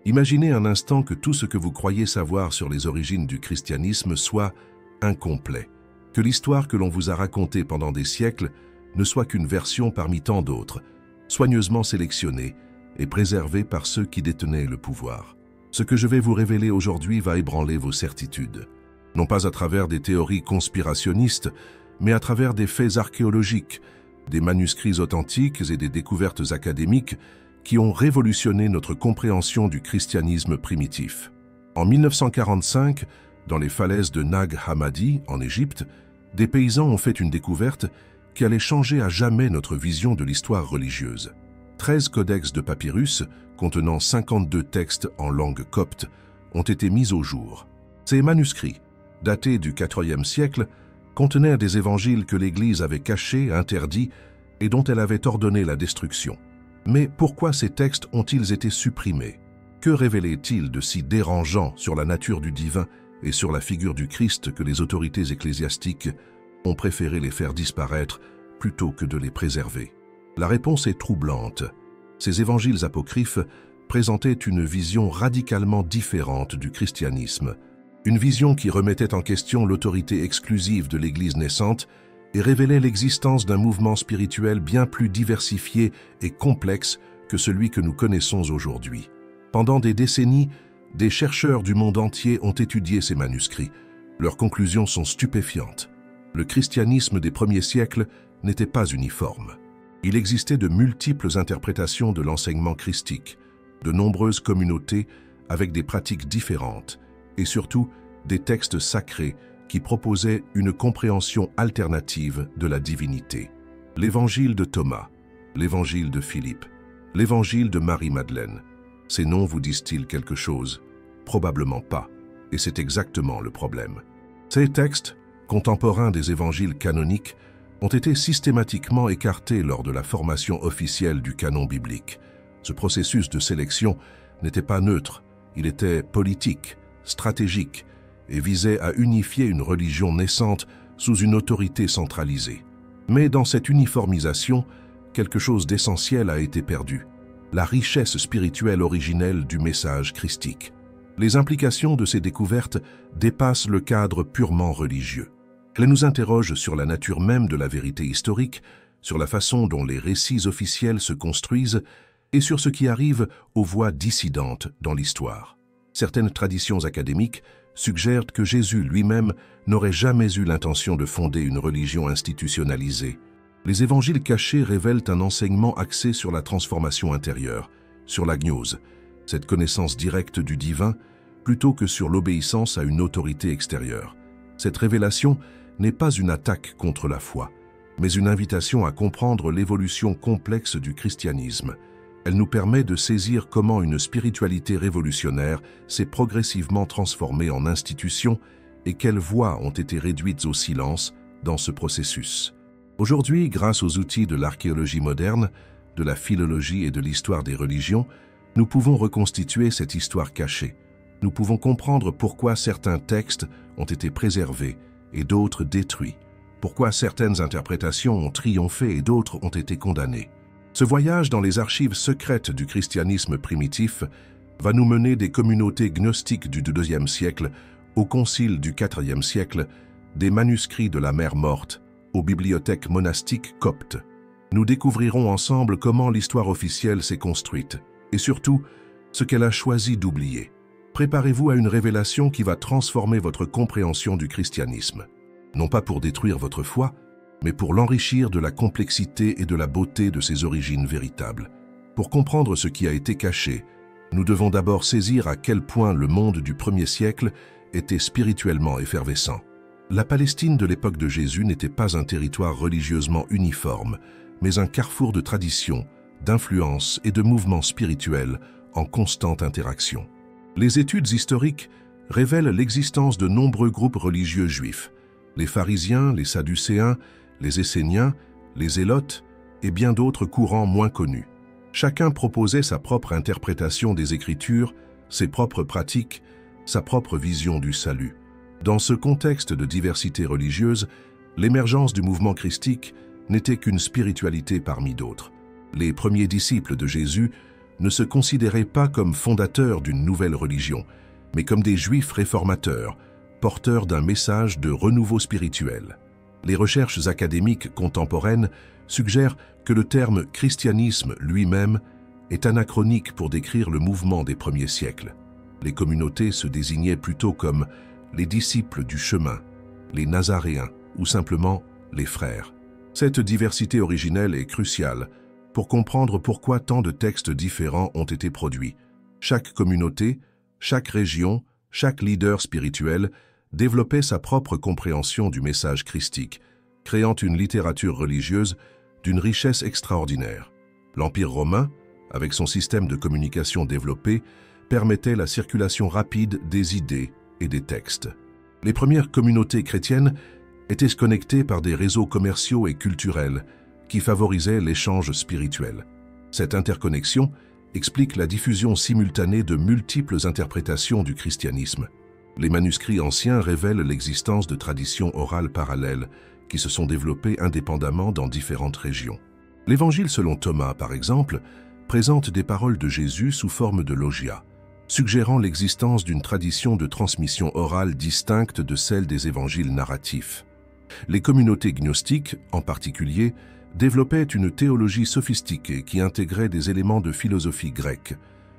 Imaginez un instant que tout ce que vous croyez savoir sur les origines du christianisme soit incomplet, que l'histoire que l'on vous a racontée pendant des siècles ne soit qu'une version parmi tant d'autres, soigneusement sélectionnée et préservée par ceux qui détenaient le pouvoir. Ce que je vais vous révéler aujourd'hui va ébranler vos certitudes, non pas à travers des théories conspirationnistes, mais à travers des faits archéologiques, des manuscrits authentiques et des découvertes académiques qui ont révolutionné notre compréhension du christianisme primitif. En 1945, dans les falaises de Nag Hammadi, en Égypte, des paysans ont fait une découverte qui allait changer à jamais notre vision de l'histoire religieuse. 13 codex de papyrus, contenant 52 textes en langue copte, ont été mis au jour. Ces manuscrits, datés du IVe siècle, contenaient des évangiles que l'Église avait cachés, interdits et dont elle avait ordonné la destruction. Mais pourquoi ces textes ont-ils été supprimés? Que révélaient-ils de si dérangeant sur la nature du divin et sur la figure du Christ que les autorités ecclésiastiques ont préféré les faire disparaître plutôt que de les préserver? La réponse est troublante. Ces évangiles apocryphes présentaient une vision radicalement différente du christianisme, une vision qui remettait en question l'autorité exclusive de l'Église naissante et révélait l'existence d'un mouvement spirituel bien plus diversifié et complexe que celui que nous connaissons aujourd'hui. Pendant des décennies, des chercheurs du monde entier ont étudié ces manuscrits. Leurs conclusions sont stupéfiantes. Le christianisme des premiers siècles n'était pas uniforme. Il existait de multiples interprétations de l'enseignement christique, de nombreuses communautés avec des pratiques différentes, et surtout des textes sacrés qui proposaient une compréhension alternative de la divinité. L'évangile de Thomas, l'évangile de Philippe, l'évangile de Marie-Madeleine. Ces noms vous disent-ils quelque chose? Probablement pas, et c'est exactement le problème. Ces textes, contemporains des évangiles canoniques, ont été systématiquement écartés lors de la formation officielle du canon biblique. Ce processus de sélection n'était pas neutre, il était politique, stratégique, et visait à unifier une religion naissante sous une autorité centralisée. Mais dans cette uniformisation, quelque chose d'essentiel a été perdu, la richesse spirituelle originelle du message christique. Les implications de ces découvertes dépassent le cadre purement religieux. Elles nous interrogent sur la nature même de la vérité historique, sur la façon dont les récits officiels se construisent et sur ce qui arrive aux voix dissidentes dans l'histoire. Certaines traditions académiques suggèrent que Jésus lui-même n'aurait jamais eu l'intention de fonder une religion institutionnalisée. Les évangiles cachés révèlent un enseignement axé sur la transformation intérieure, sur la gnose, cette connaissance directe du divin, plutôt que sur l'obéissance à une autorité extérieure. Cette révélation n'est pas une attaque contre la foi, mais une invitation à comprendre l'évolution complexe du christianisme. Elle nous permet de saisir comment une spiritualité révolutionnaire s'est progressivement transformée en institution et quelles voix ont été réduites au silence dans ce processus. Aujourd'hui, grâce aux outils de l'archéologie moderne, de la philologie et de l'histoire des religions, nous pouvons reconstituer cette histoire cachée. Nous pouvons comprendre pourquoi certains textes ont été préservés et d'autres détruits, pourquoi certaines interprétations ont triomphé et d'autres ont été condamnées. Ce voyage dans les archives secrètes du christianisme primitif va nous mener des communautés gnostiques du IIe siècle au concile du IVe siècle, des manuscrits de la Mer Morte aux bibliothèques monastiques coptes. Nous découvrirons ensemble comment l'histoire officielle s'est construite et surtout ce qu'elle a choisi d'oublier. Préparez-vous à une révélation qui va transformer votre compréhension du christianisme, non pas pour détruire votre foi, mais pour l'enrichir de la complexité et de la beauté de ses origines véritables. Pour comprendre ce qui a été caché, nous devons d'abord saisir à quel point le monde du premier siècle était spirituellement effervescent. La Palestine de l'époque de Jésus n'était pas un territoire religieusement uniforme, mais un carrefour de traditions, d'influences et de mouvements spirituels en constante interaction. Les études historiques révèlent l'existence de nombreux groupes religieux juifs, les pharisiens, les sadducéens, les esséniens, les zélotes et bien d'autres courants moins connus. Chacun proposait sa propre interprétation des Écritures, ses propres pratiques, sa propre vision du salut. Dans ce contexte de diversité religieuse, l'émergence du mouvement christique n'était qu'une spiritualité parmi d'autres. Les premiers disciples de Jésus ne se considéraient pas comme fondateurs d'une nouvelle religion, mais comme des juifs réformateurs, porteurs d'un message de renouveau spirituel. Les recherches académiques contemporaines suggèrent que le terme christianisme lui-même est anachronique pour décrire le mouvement des premiers siècles. Les communautés se désignaient plutôt comme les disciples du chemin, les Nazaréens ou simplement les frères. Cette diversité originelle est cruciale pour comprendre pourquoi tant de textes différents ont été produits. Chaque communauté, chaque région, chaque leader spirituel développait sa propre compréhension du message christique, créant une littérature religieuse d'une richesse extraordinaire. L'Empire romain, avec son système de communication développé, permettait la circulation rapide des idées et des textes. Les premières communautés chrétiennes étaient connectées par des réseaux commerciaux et culturels qui favorisaient l'échange spirituel. Cette interconnexion explique la diffusion simultanée de multiples interprétations du christianisme. Les manuscrits anciens révèlent l'existence de traditions orales parallèles qui se sont développées indépendamment dans différentes régions. L'Évangile selon Thomas, par exemple, présente des paroles de Jésus sous forme de logia, suggérant l'existence d'une tradition de transmission orale distincte de celle des évangiles narratifs. Les communautés gnostiques, en particulier, développaient une théologie sophistiquée qui intégrait des éléments de philosophie grecque,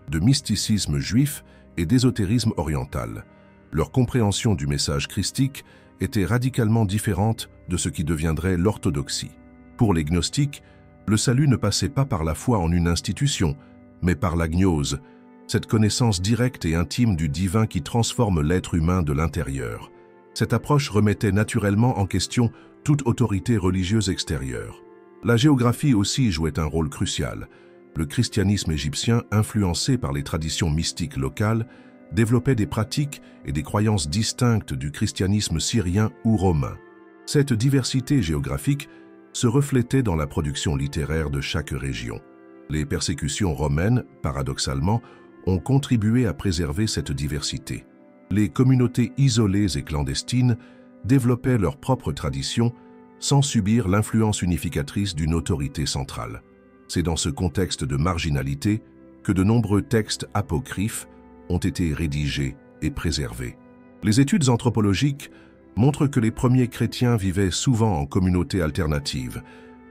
de mysticisme juif et d'ésotérisme oriental. Leur compréhension du message christique était radicalement différente de ce qui deviendrait l'orthodoxie. Pour les gnostiques, le salut ne passait pas par la foi en une institution, mais par la gnose, cette connaissance directe et intime du divin qui transforme l'être humain de l'intérieur. Cette approche remettait naturellement en question toute autorité religieuse extérieure. La géographie aussi jouait un rôle crucial. Le christianisme égyptien, influencé par les traditions mystiques locales, développait des pratiques et des croyances distinctes du christianisme syrien ou romain. Cette diversité géographique se reflétait dans la production littéraire de chaque région. Les persécutions romaines, paradoxalement, ont contribué à préserver cette diversité. Les communautés isolées et clandestines développaient leurs propres traditions sans subir l'influence unificatrice d'une autorité centrale. C'est dans ce contexte de marginalité que de nombreux textes apocryphes ont été rédigés et préservés. Les études anthropologiques montrent que les premiers chrétiens vivaient souvent en communautés alternatives,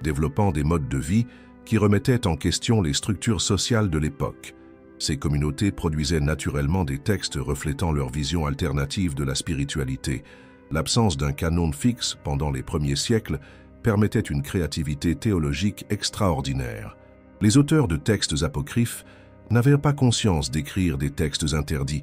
développant des modes de vie qui remettaient en question les structures sociales de l'époque. Ces communautés produisaient naturellement des textes reflétant leur vision alternative de la spiritualité. L'absence d'un canon fixe pendant les premiers siècles permettait une créativité théologique extraordinaire. Les auteurs de textes apocryphes n'avaient pas conscience d'écrire des textes interdits.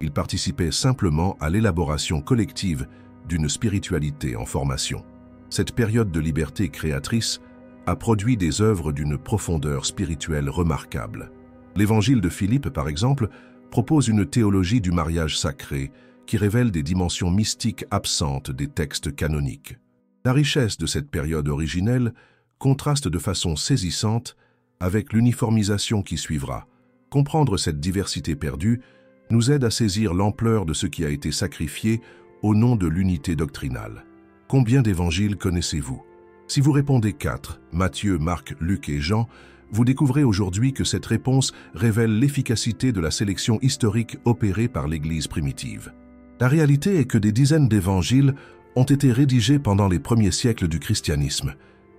Ils participaient simplement à l'élaboration collective d'une spiritualité en formation. Cette période de liberté créatrice a produit des œuvres d'une profondeur spirituelle remarquable. L'Évangile de Philippe, par exemple, propose une théologie du mariage sacré qui révèle des dimensions mystiques absentes des textes canoniques. La richesse de cette période originelle contraste de façon saisissante avec l'uniformisation qui suivra. Comprendre cette diversité perdue nous aide à saisir l'ampleur de ce qui a été sacrifié au nom de l'unité doctrinale. Combien d'évangiles connaissez-vous? Si vous répondez 4, Matthieu, Marc, Luc et Jean, vous découvrez aujourd'hui que cette réponse révèle l'efficacité de la sélection historique opérée par l'Église primitive. La réalité est que des dizaines d'évangiles ont été rédigés pendant les premiers siècles du christianisme.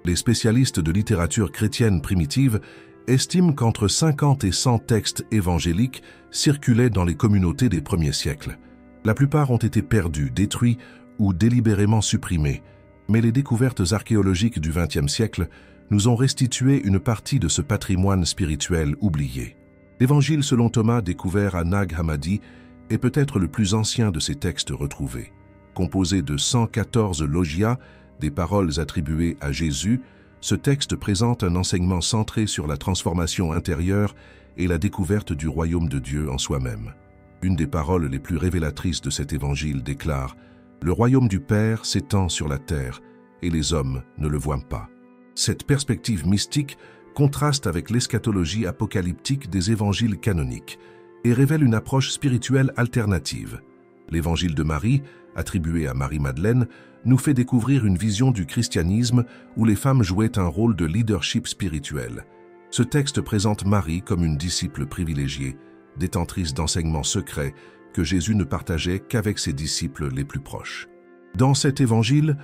Les spécialistes de littérature chrétienne primitive estiment qu'entre 50 et 100 textes évangéliques circulaient dans les communautés des premiers siècles. La plupart ont été perdus, détruits ou délibérément supprimés, mais les découvertes archéologiques du XXe siècle nous ont restitué une partie de ce patrimoine spirituel oublié. L'Évangile selon Thomas, découvert à Nag Hammadi, est peut-être le plus ancien de ces textes retrouvés. Composé de 114 logias, des paroles attribuées à Jésus, ce texte présente un enseignement centré sur la transformation intérieure et la découverte du royaume de Dieu en soi-même. Une des paroles les plus révélatrices de cet évangile déclare « Le royaume du Père s'étend sur la terre, et les hommes ne le voient pas ». Cette perspective mystique contraste avec l'eschatologie apocalyptique des évangiles canoniques et révèle une approche spirituelle alternative. L'évangile de Marie, attribué à Marie-Madeleine, nous fait découvrir une vision du christianisme où les femmes jouaient un rôle de leadership spirituel. Ce texte présente Marie comme une disciple privilégiée, détentrice d'enseignements secrets que Jésus ne partageait qu'avec ses disciples les plus proches. Dans cet évangile,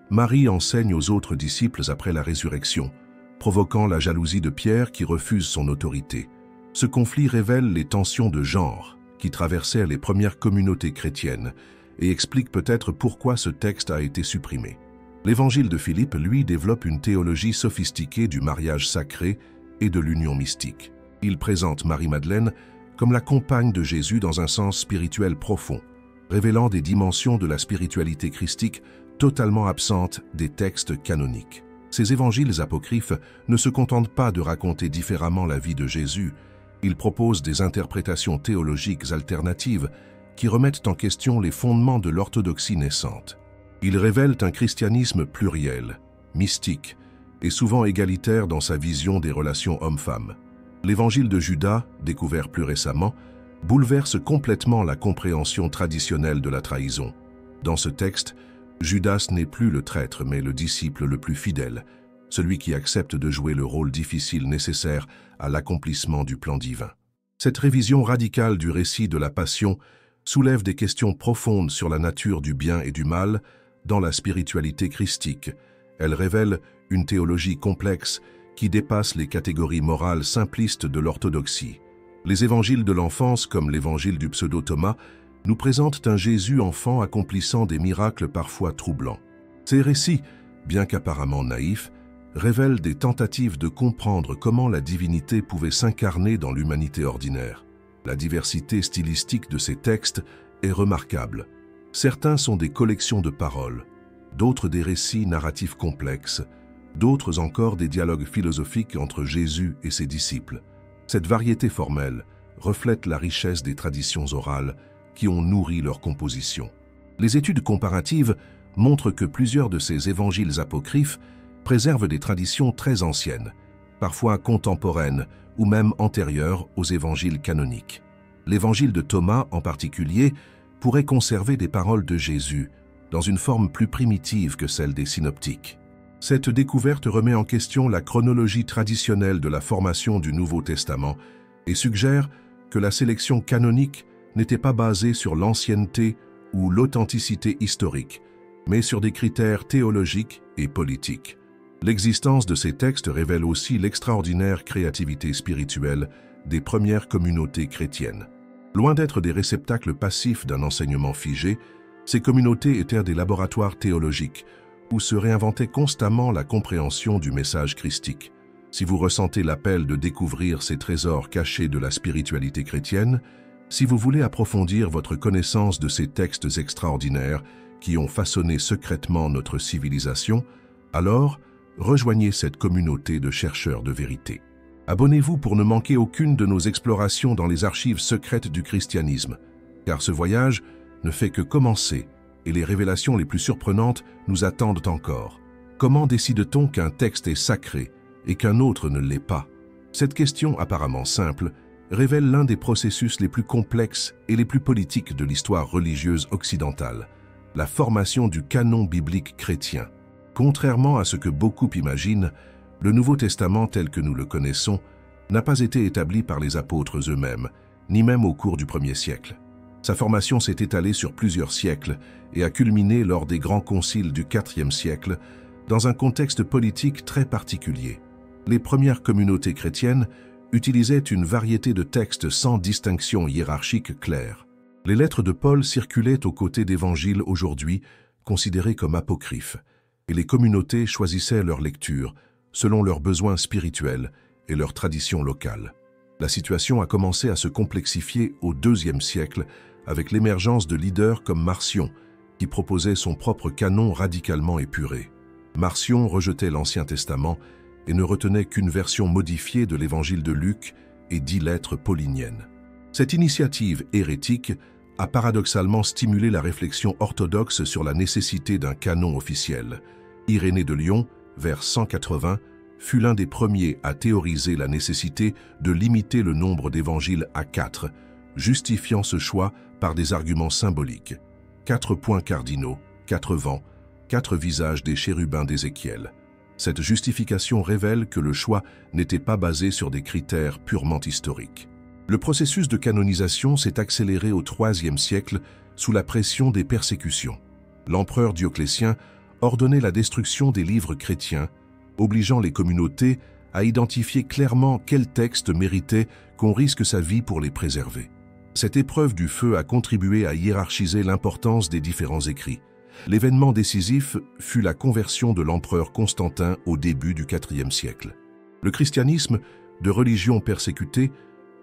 Marie enseigne aux autres disciples après la résurrection, provoquant la jalousie de Pierre qui refuse son autorité. Ce conflit révèle les tensions de genre qui traversaient les premières communautés chrétiennes et explique peut-être pourquoi ce texte a été supprimé. L'évangile de Philippe, lui, développe une théologie sophistiquée du mariage sacré et de l'union mystique. Il présente Marie-Madeleine comme la compagne de Jésus dans un sens spirituel profond, révélant des dimensions de la spiritualité christique totalement absentes des textes canoniques. Ces évangiles apocryphes ne se contentent pas de raconter différemment la vie de Jésus, ils proposent des interprétations théologiques alternatives qui remettent en question les fondements de l'orthodoxie naissante. Ils révèlent un christianisme pluriel, mystique et souvent égalitaire dans sa vision des relations hommes-femmes. L'évangile de Judas, découvert plus récemment, bouleverse complètement la compréhension traditionnelle de la trahison. Dans ce texte, Judas n'est plus le traître mais le disciple le plus fidèle, celui qui accepte de jouer le rôle difficile nécessaire à l'accomplissement du plan divin. Cette révision radicale du récit de la Passion soulève des questions profondes sur la nature du bien et du mal dans la spiritualité christique. Elle révèle une théologie complexe qui dépasse les catégories morales simplistes de l'orthodoxie. Les évangiles de l'enfance, comme l'évangile du pseudo-Thomas, nous présentent un Jésus enfant accomplissant des miracles parfois troublants. Ces récits, bien qu'apparemment naïfs, révèlent des tentatives de comprendre comment la divinité pouvait s'incarner dans l'humanité ordinaire. La diversité stylistique de ces textes est remarquable. Certains sont des collections de paroles, d'autres des récits narratifs complexes, d'autres encore des dialogues philosophiques entre Jésus et ses disciples. Cette variété formelle reflète la richesse des traditions orales qui ont nourri leur composition. Les études comparatives montrent que plusieurs de ces évangiles apocryphes préservent des traditions très anciennes, parfois contemporaines ou même antérieures aux évangiles canoniques. L'évangile de Thomas, en particulier, pourrait conserver des paroles de Jésus dans une forme plus primitive que celle des synoptiques. Cette découverte remet en question la chronologie traditionnelle de la formation du Nouveau Testament et suggère que la sélection canonique n'était pas basée sur l'ancienneté ou l'authenticité historique, mais sur des critères théologiques et politiques. L'existence de ces textes révèle aussi l'extraordinaire créativité spirituelle des premières communautés chrétiennes. Loin d'être des réceptacles passifs d'un enseignement figé, ces communautés étaient des laboratoires théologiques où se réinventait constamment la compréhension du message christique. Si vous ressentez l'appel de découvrir ces trésors cachés de la spiritualité chrétienne, si vous voulez approfondir votre connaissance de ces textes extraordinaires qui ont façonné secrètement notre civilisation, alors rejoignez cette communauté de chercheurs de vérité. Abonnez-vous pour ne manquer aucune de nos explorations dans les archives secrètes du christianisme, car ce voyage ne fait que commencer et les révélations les plus surprenantes nous attendent encore. Comment décide-t-on qu'un texte est sacré et qu'un autre ne l'est pas? Cette question apparemment simple révèle l'un des processus les plus complexes et les plus politiques de l'histoire religieuse occidentale, la formation du canon biblique chrétien. Contrairement à ce que beaucoup imaginent, le Nouveau Testament tel que nous le connaissons n'a pas été établi par les apôtres eux-mêmes, ni même au cours du 1er siècle. Sa formation s'est étalée sur plusieurs siècles et a culminé lors des grands conciles du IVe siècle dans un contexte politique très particulier. Les premières communautés chrétiennes utilisaient une variété de textes sans distinction hiérarchique claire. Les lettres de Paul circulaient aux côtés d'évangiles aujourd'hui considérés comme apocryphes, et les communautés choisissaient leur lecture selon leurs besoins spirituels et leurs traditions locales. La situation a commencé à se complexifier au IIe siècle avec l'émergence de leaders comme Marcion, qui proposait son propre canon radicalement épuré. Marcion rejetait l'Ancien Testament et ne retenait qu'une version modifiée de l'évangile de Luc et 10 lettres pauliniennes. Cette initiative hérétique a paradoxalement stimulé la réflexion orthodoxe sur la nécessité d'un canon officiel. Irénée de Lyon, vers 180, fut l'un des premiers à théoriser la nécessité de limiter le nombre d'évangiles à 4, justifiant ce choix par des arguments symboliques. 4 points cardinaux, 4 vents, 4 visages des chérubins d'Ézéchiel. Cette justification révèle que le choix n'était pas basé sur des critères purement historiques. Le processus de canonisation s'est accéléré au IIIe siècle sous la pression des persécutions. L'empereur Dioclétien ordonnait la destruction des livres chrétiens, obligeant les communautés à identifier clairement quels textes méritaient qu'on risque sa vie pour les préserver. Cette épreuve du feu a contribué à hiérarchiser l'importance des différents écrits. L'événement décisif fut la conversion de l'empereur Constantin au début du IVe siècle. Le christianisme, de religion persécutée,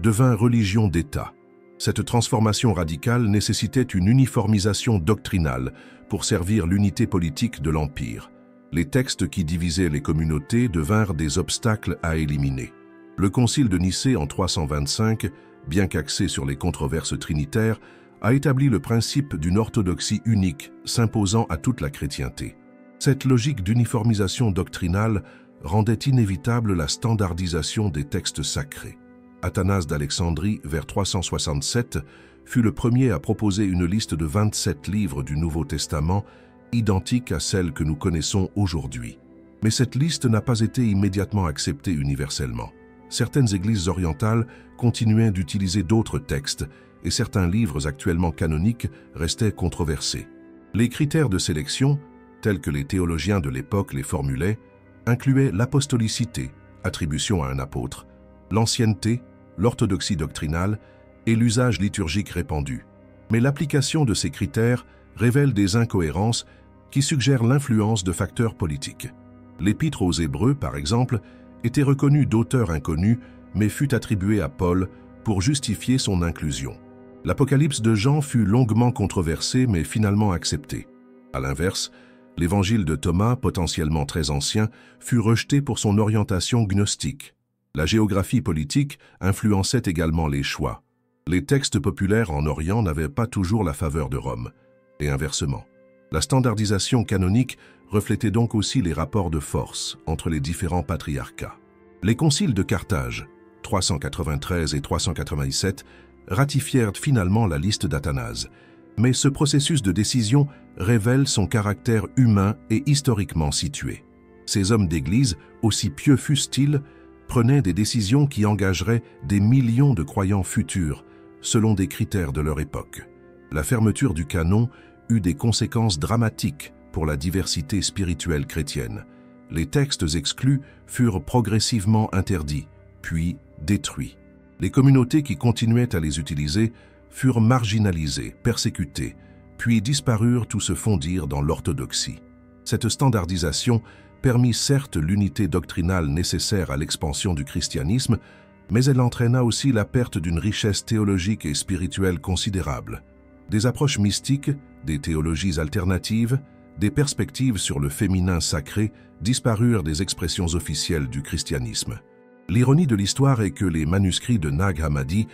devint religion d'État. Cette transformation radicale nécessitait une uniformisation doctrinale pour servir l'unité politique de l'Empire. Les textes qui divisaient les communautés devinrent des obstacles à éliminer. Le concile de Nicée en 325, bien qu'axé sur les controverses trinitaires, a établi le principe d'une orthodoxie unique s'imposant à toute la chrétienté. Cette logique d'uniformisation doctrinale rendait inévitable la standardisation des textes sacrés. Athanase d'Alexandrie, vers 367, fut le premier à proposer une liste de 27 livres du Nouveau Testament, identique à celle que nous connaissons aujourd'hui. Mais cette liste n'a pas été immédiatement acceptée universellement. Certaines églises orientales continuaient d'utiliser d'autres textes et certains livres actuellement canoniques restaient controversés. Les critères de sélection, tels que les théologiens de l'époque les formulaient, incluaient l'apostolicité, attribution à un apôtre, l'ancienneté, l'orthodoxie doctrinale et l'usage liturgique répandu. Mais l'application de ces critères révèle des incohérences qui suggèrent l'influence de facteurs politiques. L'Épître aux Hébreux, par exemple, était reconnue d'auteur inconnu, mais fut attribuée à Paul pour justifier son inclusion. L'Apocalypse de Jean fut longuement controversé, mais finalement accepté. À l'inverse, l'Évangile de Thomas, potentiellement très ancien, fut rejeté pour son orientation gnostique. La géographie politique influençait également les choix. Les textes populaires en Orient n'avaient pas toujours la faveur de Rome, et inversement. La standardisation canonique reflétait donc aussi les rapports de force entre les différents patriarcats. Les conciles de Carthage, 393 et 397, ratifièrent finalement la liste d'Athanase, mais ce processus de décision révèle son caractère humain et historiquement situé. Ces hommes d'Église, aussi pieux fussent-ils, prenaient des décisions qui engageraient des millions de croyants futurs, selon des critères de leur époque. La fermeture du canon eut des conséquences dramatiques pour la diversité spirituelle chrétienne. Les textes exclus furent progressivement interdits, puis détruits. Les communautés qui continuaient à les utiliser furent marginalisées, persécutées, puis disparurent ou se fondirent dans l'orthodoxie. Cette standardisation permit certes l'unité doctrinale nécessaire à l'expansion du christianisme, mais elle entraîna aussi la perte d'une richesse théologique et spirituelle considérable. Des approches mystiques, des théologies alternatives, des perspectives sur le féminin sacré disparurent des expressions officielles du christianisme. L'ironie de l'histoire est que les manuscrits de Nag Hammadi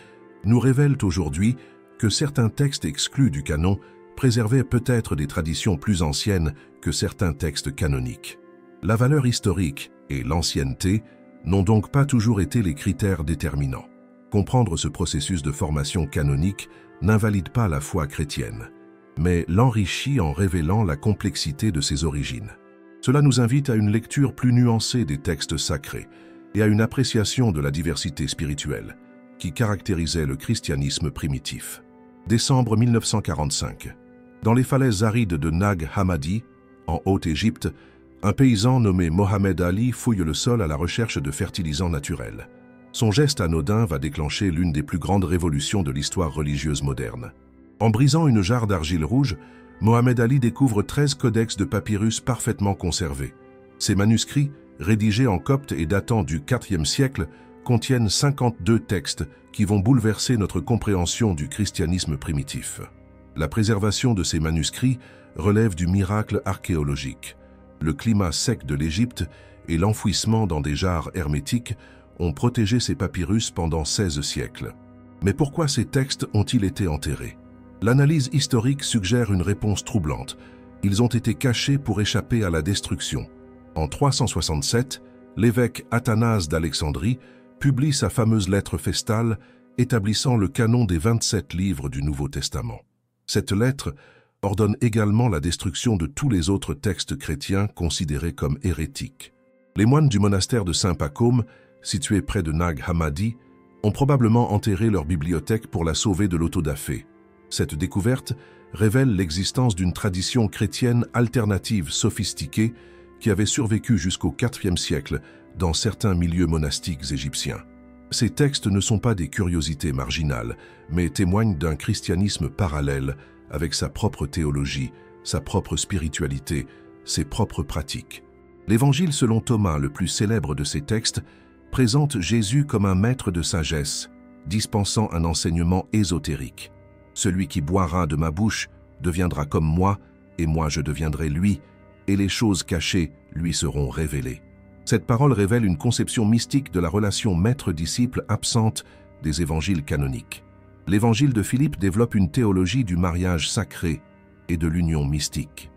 nous révèlent aujourd'hui que certains textes exclus du canon préservaient peut-être des traditions plus anciennes que certains textes canoniques. La valeur historique et l'ancienneté n'ont donc pas toujours été les critères déterminants. Comprendre ce processus de formation canonique n'invalide pas la foi chrétienne, mais l'enrichit en révélant la complexité de ses origines. Cela nous invite à une lecture plus nuancée des textes sacrés et à une appréciation de la diversité spirituelle qui caractérisait le christianisme primitif. Décembre 1945. Dans les falaises arides de Nag Hammadi, en Haute-Égypte, un paysan nommé Mohamed Ali fouille le sol à la recherche de fertilisants naturels. Son geste anodin va déclencher l'une des plus grandes révolutions de l'histoire religieuse moderne. En brisant une jarre d'argile rouge, Mohamed Ali découvre 13 codex de papyrus parfaitement conservés. Ces manuscrits, rédigés en copte et datant du IVe siècle, contiennent 52 textes qui vont bouleverser notre compréhension du christianisme primitif. La préservation de ces manuscrits relève du miracle archéologique. Le climat sec de l'Égypte et l'enfouissement dans des jarres hermétiques ont protégé ces papyrus pendant 16 siècles. Mais pourquoi ces textes ont-ils été enterrés? L'analyse historique suggère une réponse troublante. Ils ont été cachés pour échapper à la destruction. En 367, l'évêque Athanase d'Alexandrie publie sa fameuse lettre festale établissant le canon des 27 livres du Nouveau Testament. Cette lettre ordonne également la destruction de tous les autres textes chrétiens considérés comme hérétiques. Les moines du monastère de Saint-Pacôme, situé près de Nag Hammadi, ont probablement enterré leur bibliothèque pour la sauver de l'autodafé. Cette découverte révèle l'existence d'une tradition chrétienne alternative sophistiquée qui avait survécu jusqu'au IVe siècle dans certains milieux monastiques égyptiens. Ces textes ne sont pas des curiosités marginales, mais témoignent d'un christianisme parallèle avec sa propre théologie, sa propre spiritualité, ses propres pratiques. L'Évangile selon Thomas, le plus célèbre de ces textes, présente Jésus comme un maître de sagesse, dispensant un enseignement ésotérique. Celui qui boira de ma bouche deviendra comme moi, et moi je deviendrai lui, et les choses cachées lui seront révélées. Cette parole révèle une conception mystique de la relation maître-disciple absente des évangiles canoniques. L'évangile de Philippe développe une théologie du mariage sacré et de l'union mystique.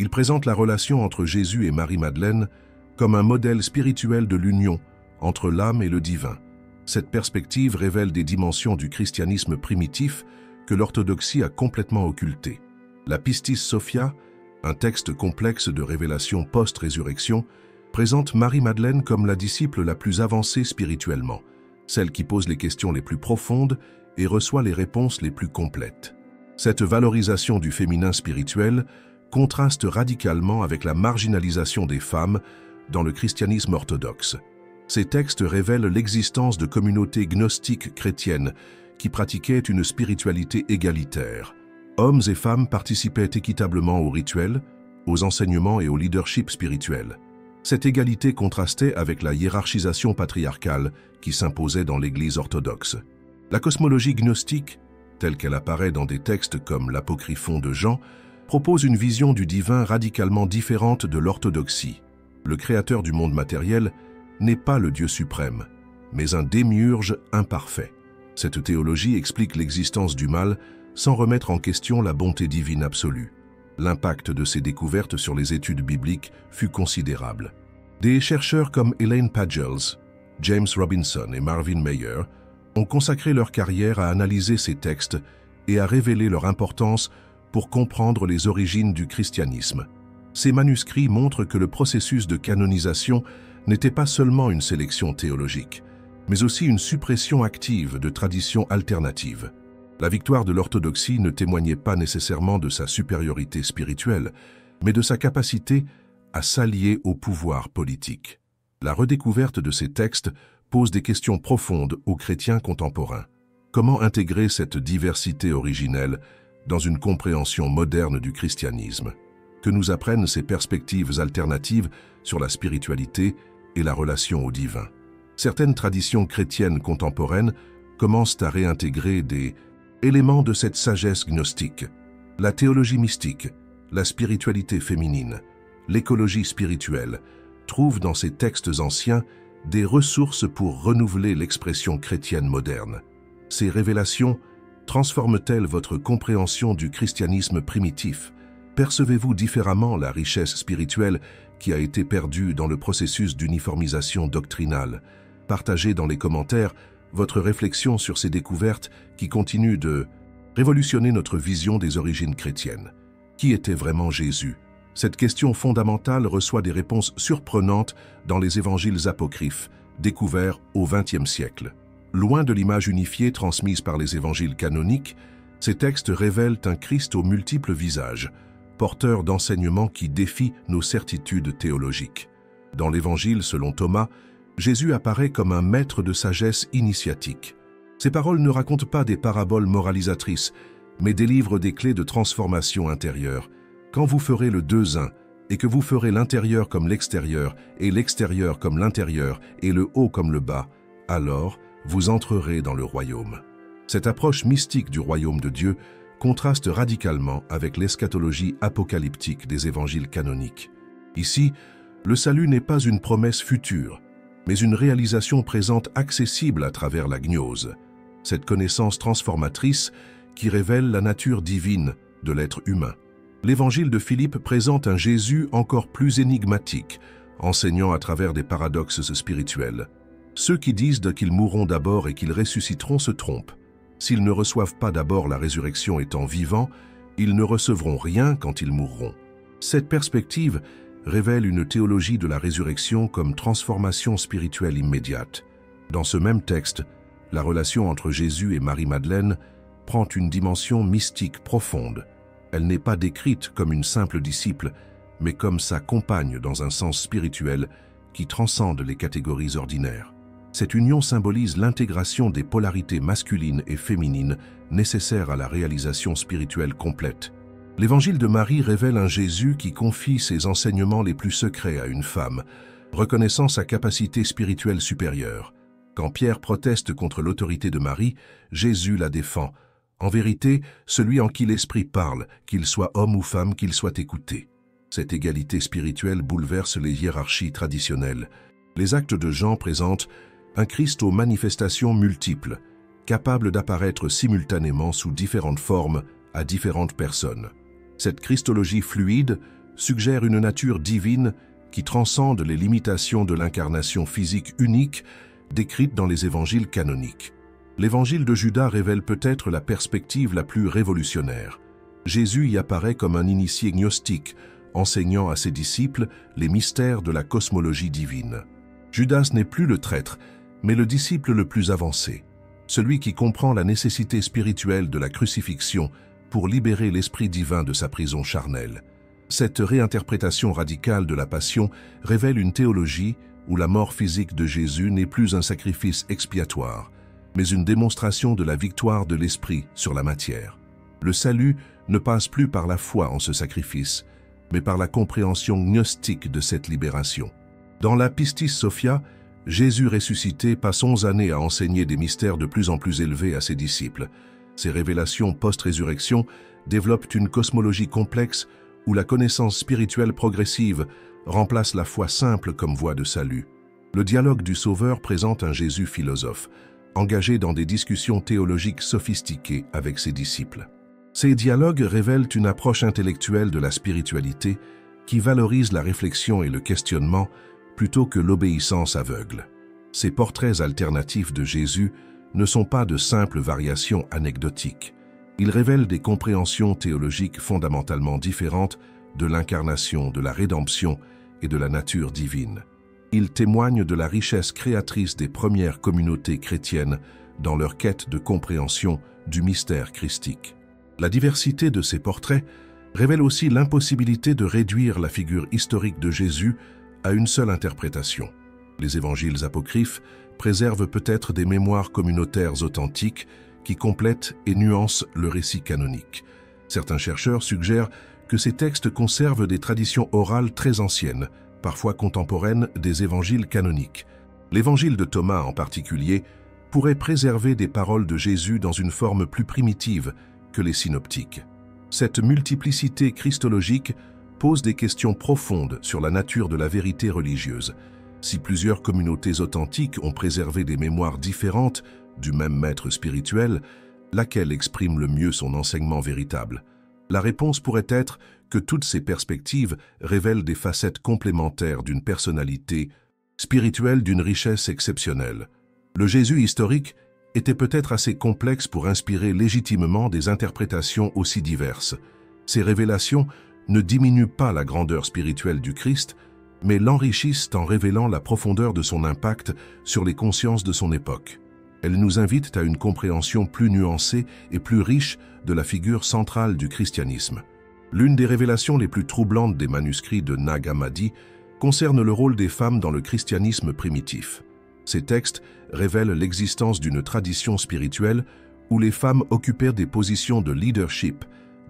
Il présente la relation entre Jésus et Marie-Madeleine comme un modèle spirituel de l'union entre l'âme et le divin. Cette perspective révèle des dimensions du christianisme primitif que l'orthodoxie a complètement occultées. La Pistis Sophia, un texte complexe de révélation post-résurrection, présente Marie-Madeleine comme la disciple la plus avancée spirituellement, celle qui pose les questions les plus profondes et reçoit les réponses les plus complètes. Cette valorisation du féminin spirituel contraste radicalement avec la marginalisation des femmes dans le christianisme orthodoxe. Ces textes révèlent l'existence de communautés gnostiques chrétiennes qui pratiquaient une spiritualité égalitaire. Hommes et femmes participaient équitablement aux rituels, aux enseignements et au leadership spirituel. Cette égalité contrastait avec la hiérarchisation patriarcale qui s'imposait dans l'Église orthodoxe. La cosmologie gnostique, telle qu'elle apparaît dans des textes comme l'Apocryphon de Jean, propose une vision du divin radicalement différente de l'orthodoxie. Le créateur du monde matériel n'est pas le Dieu suprême, mais un démiurge imparfait. Cette théologie explique l'existence du mal sans remettre en question la bonté divine absolue. L'impact de ces découvertes sur les études bibliques fut considérable. Des chercheurs comme Elaine Pagels, James Robinson et Marvin Meyer ont consacré leur carrière à analyser ces textes et à révéler leur importance pour comprendre les origines du christianisme. Ces manuscrits montrent que le processus de canonisation n'était pas seulement une sélection théologique, mais aussi une suppression active de traditions alternatives. La victoire de l'orthodoxie ne témoignait pas nécessairement de sa supériorité spirituelle, mais de sa capacité à s'allier au pouvoir politique. La redécouverte de ces textes pose des questions profondes aux chrétiens contemporains. Comment intégrer cette diversité originelle dans une compréhension moderne du christianisme? Que nous apprennent ces perspectives alternatives sur la spiritualité et la relation au divin? Certaines traditions chrétiennes contemporaines commencent à réintégrer des éléments de cette sagesse gnostique: la théologie mystique, la spiritualité féminine, l'écologie spirituelle, trouvent dans ces textes anciens des ressources pour renouveler l'expression chrétienne moderne. Ces révélations transforment-elles votre compréhension du christianisme primitif? Percevez-vous différemment la richesse spirituelle qui a été perdue dans le processus d'uniformisation doctrinale? Partagez dans les commentaires votre réflexion sur ces découvertes qui continuent de révolutionner notre vision des origines chrétiennes. Qui était vraiment Jésus? Cette question fondamentale reçoit des réponses surprenantes dans les évangiles apocryphes, découverts au XXe siècle. Loin de l'image unifiée transmise par les évangiles canoniques, ces textes révèlent un Christ aux multiples visages, porteur d'enseignements qui défient nos certitudes théologiques. Dans l'évangile selon Thomas, Jésus apparaît comme un maître de sagesse initiatique. Ces paroles ne racontent pas des paraboles moralisatrices, mais délivrent des clés de transformation intérieure. Quand vous ferez le deux un, et que vous ferez l'intérieur comme l'extérieur, et l'extérieur comme l'intérieur, et le haut comme le bas, alors vous entrerez dans le royaume. Cette approche mystique du royaume de Dieu contraste radicalement avec l'eschatologie apocalyptique des évangiles canoniques. Ici, le salut n'est pas une promesse future, mais une réalisation présente accessible à travers la gnose. Cette connaissance transformatrice qui révèle la nature divine de l'être humain. L'évangile de Philippe présente un Jésus encore plus énigmatique, enseignant à travers des paradoxes spirituels. Ceux qui disent qu'ils mourront d'abord et qu'ils ressusciteront se trompent. S'ils ne reçoivent pas d'abord la résurrection étant vivants, ils ne recevront rien quand ils mourront. Cette perspective révèle une théologie de la résurrection comme transformation spirituelle immédiate. Dans ce même texte, la relation entre Jésus et Marie-Madeleine prend une dimension mystique profonde. Elle n'est pas décrite comme une simple disciple, mais comme sa compagne dans un sens spirituel qui transcende les catégories ordinaires. Cette union symbolise l'intégration des polarités masculines et féminines nécessaires à la réalisation spirituelle complète. L'Évangile de Marie révèle un Jésus qui confie ses enseignements les plus secrets à une femme, reconnaissant sa capacité spirituelle supérieure. Quand Pierre proteste contre l'autorité de Marie, Jésus la défend. En vérité, celui en qui l'Esprit parle, qu'il soit homme ou femme, qu'il soit écouté. Cette égalité spirituelle bouleverse les hiérarchies traditionnelles. Les actes de Jean présentent un Christ aux manifestations multiples, capable d'apparaître simultanément sous différentes formes à différentes personnes. Cette christologie fluide suggère une nature divine qui transcende les limitations de l'incarnation physique unique décrite dans les évangiles canoniques. L'évangile de Judas révèle peut-être la perspective la plus révolutionnaire. Jésus y apparaît comme un initié gnostique, enseignant à ses disciples les mystères de la cosmologie divine. Judas n'est plus le traître, mais le disciple le plus avancé, celui qui comprend la nécessité spirituelle de la crucifixion pour libérer l'esprit divin de sa prison charnelle. Cette réinterprétation radicale de la passion révèle une théologie où la mort physique de Jésus n'est plus un sacrifice expiatoire, mais une démonstration de la victoire de l'esprit sur la matière. Le salut ne passe plus par la foi en ce sacrifice, mais par la compréhension gnostique de cette libération. Dans la Pistis Sophia, Jésus ressuscité passe 11 années à enseigner des mystères de plus en plus élevés à ses disciples. Ces révélations post-résurrection développent une cosmologie complexe où la connaissance spirituelle progressive remplace la foi simple comme voie de salut. Le dialogue du Sauveur présente un Jésus philosophe, engagé dans des discussions théologiques sophistiquées avec ses disciples. Ces dialogues révèlent une approche intellectuelle de la spiritualité qui valorise la réflexion et le questionnement plutôt que l'obéissance aveugle. Ces portraits alternatifs de Jésus ne sont pas de simples variations anecdotiques. Ils révèlent des compréhensions théologiques fondamentalement différentes de l'incarnation, de la rédemption et de la nature divine. Ils témoignent de la richesse créatrice des premières communautés chrétiennes dans leur quête de compréhension du mystère christique. La diversité de ces portraits révèle aussi l'impossibilité de réduire la figure historique de Jésus à une seule interprétation. Les évangiles apocryphes préservent peut-être des mémoires communautaires authentiques qui complètent et nuancent le récit canonique. Certains chercheurs suggèrent que ces textes conservent des traditions orales très anciennes, parfois contemporaines des évangiles canoniques. L'évangile de Thomas en particulier pourrait préserver des paroles de Jésus dans une forme plus primitive que les synoptiques. Cette multiplicité christologique pose des questions profondes sur la nature de la vérité religieuse. Si plusieurs communautés authentiques ont préservé des mémoires différentes du même maître spirituel, laquelle exprime le mieux son enseignement véritable? La réponse pourrait être que toutes ces perspectives révèlent des facettes complémentaires d'une personnalité spirituelle d'une richesse exceptionnelle. Le Jésus historique était peut-être assez complexe pour inspirer légitimement des interprétations aussi diverses. Ces révélations ne diminuent pas la grandeur spirituelle du Christ, mais l'enrichissent en révélant la profondeur de son impact sur les consciences de son époque. Elles nous invitent à une compréhension plus nuancée et plus riche de la figure centrale du christianisme. L'une des révélations les plus troublantes des manuscrits de Nag Hammadi concerne le rôle des femmes dans le christianisme primitif. Ces textes révèlent l'existence d'une tradition spirituelle où les femmes occupèrent des positions de leadership,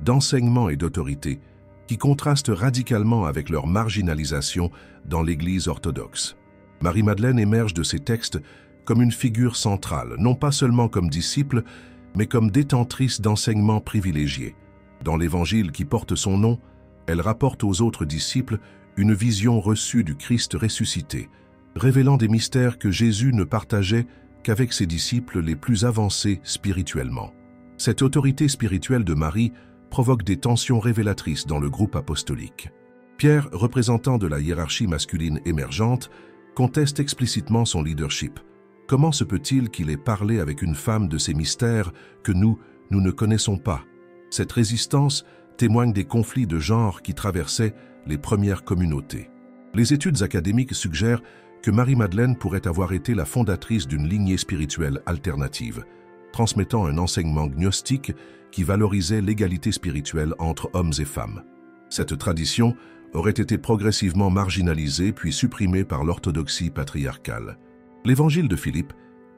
d'enseignement et d'autorité, qui contrastent radicalement avec leur marginalisation dans l'Église orthodoxe. Marie-Madeleine émerge de ces textes comme une figure centrale, non pas seulement comme disciple, mais comme détentrice d'enseignements privilégiés. Dans l'Évangile qui porte son nom, elle rapporte aux autres disciples une vision reçue du Christ ressuscité, révélant des mystères que Jésus ne partageait qu'avec ses disciples les plus avancés spirituellement. Cette autorité spirituelle de Marie provoque des tensions révélatrices dans le groupe apostolique. Pierre, représentant de la hiérarchie masculine émergente, conteste explicitement son leadership. Comment se peut-il qu'il ait parlé avec une femme de ces mystères que nous ne connaissons pas? Cette résistance témoigne des conflits de genre qui traversaient les premières communautés. Les études académiques suggèrent que Marie-Madeleine pourrait avoir été la fondatrice d'une lignée spirituelle alternative, transmettant un enseignement gnostique qui valorisait l'égalité spirituelle entre hommes et femmes. Cette tradition aurait été progressivement marginalisée puis supprimée par l'orthodoxie patriarcale. L'Évangile de Philippe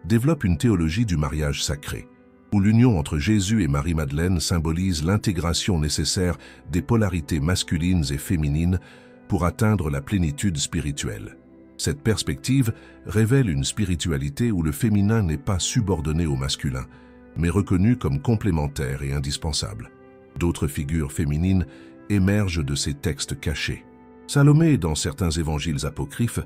développe une théologie du mariage sacré, où l'union entre Jésus et Marie-Madeleine symbolise l'intégration nécessaire des polarités masculines et féminines pour atteindre la plénitude spirituelle. Cette perspective révèle une spiritualité où le féminin n'est pas subordonné au masculin, mais reconnu comme complémentaire et indispensable. D'autres figures féminines émergent de ces textes cachés. Salomé, dans certains évangiles apocryphes,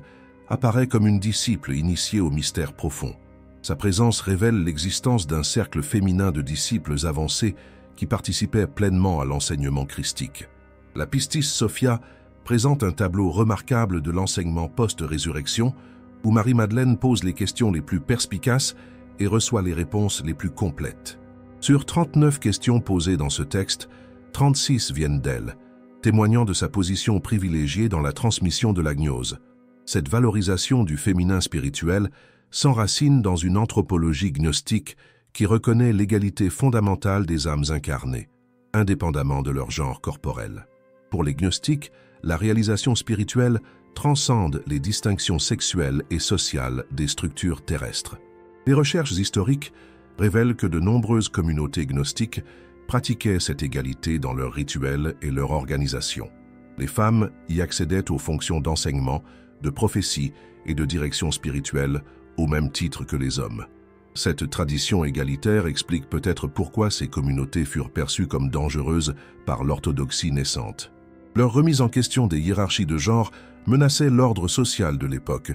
apparaît comme une disciple initiée au mystère profond. Sa présence révèle l'existence d'un cercle féminin de disciples avancés qui participaient pleinement à l'enseignement christique. La Pistis Sophia présente un tableau remarquable de l'enseignement post-résurrection où Marie-Madeleine pose les questions les plus perspicaces et reçoit les réponses les plus complètes. Sur 39 questions posées dans ce texte, 36 viennent d'elle, témoignant de sa position privilégiée dans la transmission de la gnose. Cette valorisation du féminin spirituel s'enracine dans une anthropologie gnostique qui reconnaît l'égalité fondamentale des âmes incarnées, indépendamment de leur genre corporel. Pour les gnostiques, la réalisation spirituelle transcende les distinctions sexuelles et sociales des structures terrestres. Les recherches historiques révèlent que de nombreuses communautés gnostiques pratiquaient cette égalité dans leurs rituels et leur organisation. Les femmes y accédaient aux fonctions d'enseignement, de prophétie et de direction spirituelle au même titre que les hommes. Cette tradition égalitaire explique peut-être pourquoi ces communautés furent perçues comme dangereuses par l'orthodoxie naissante. Leur remise en question des hiérarchies de genre menaçait l'ordre social de l'époque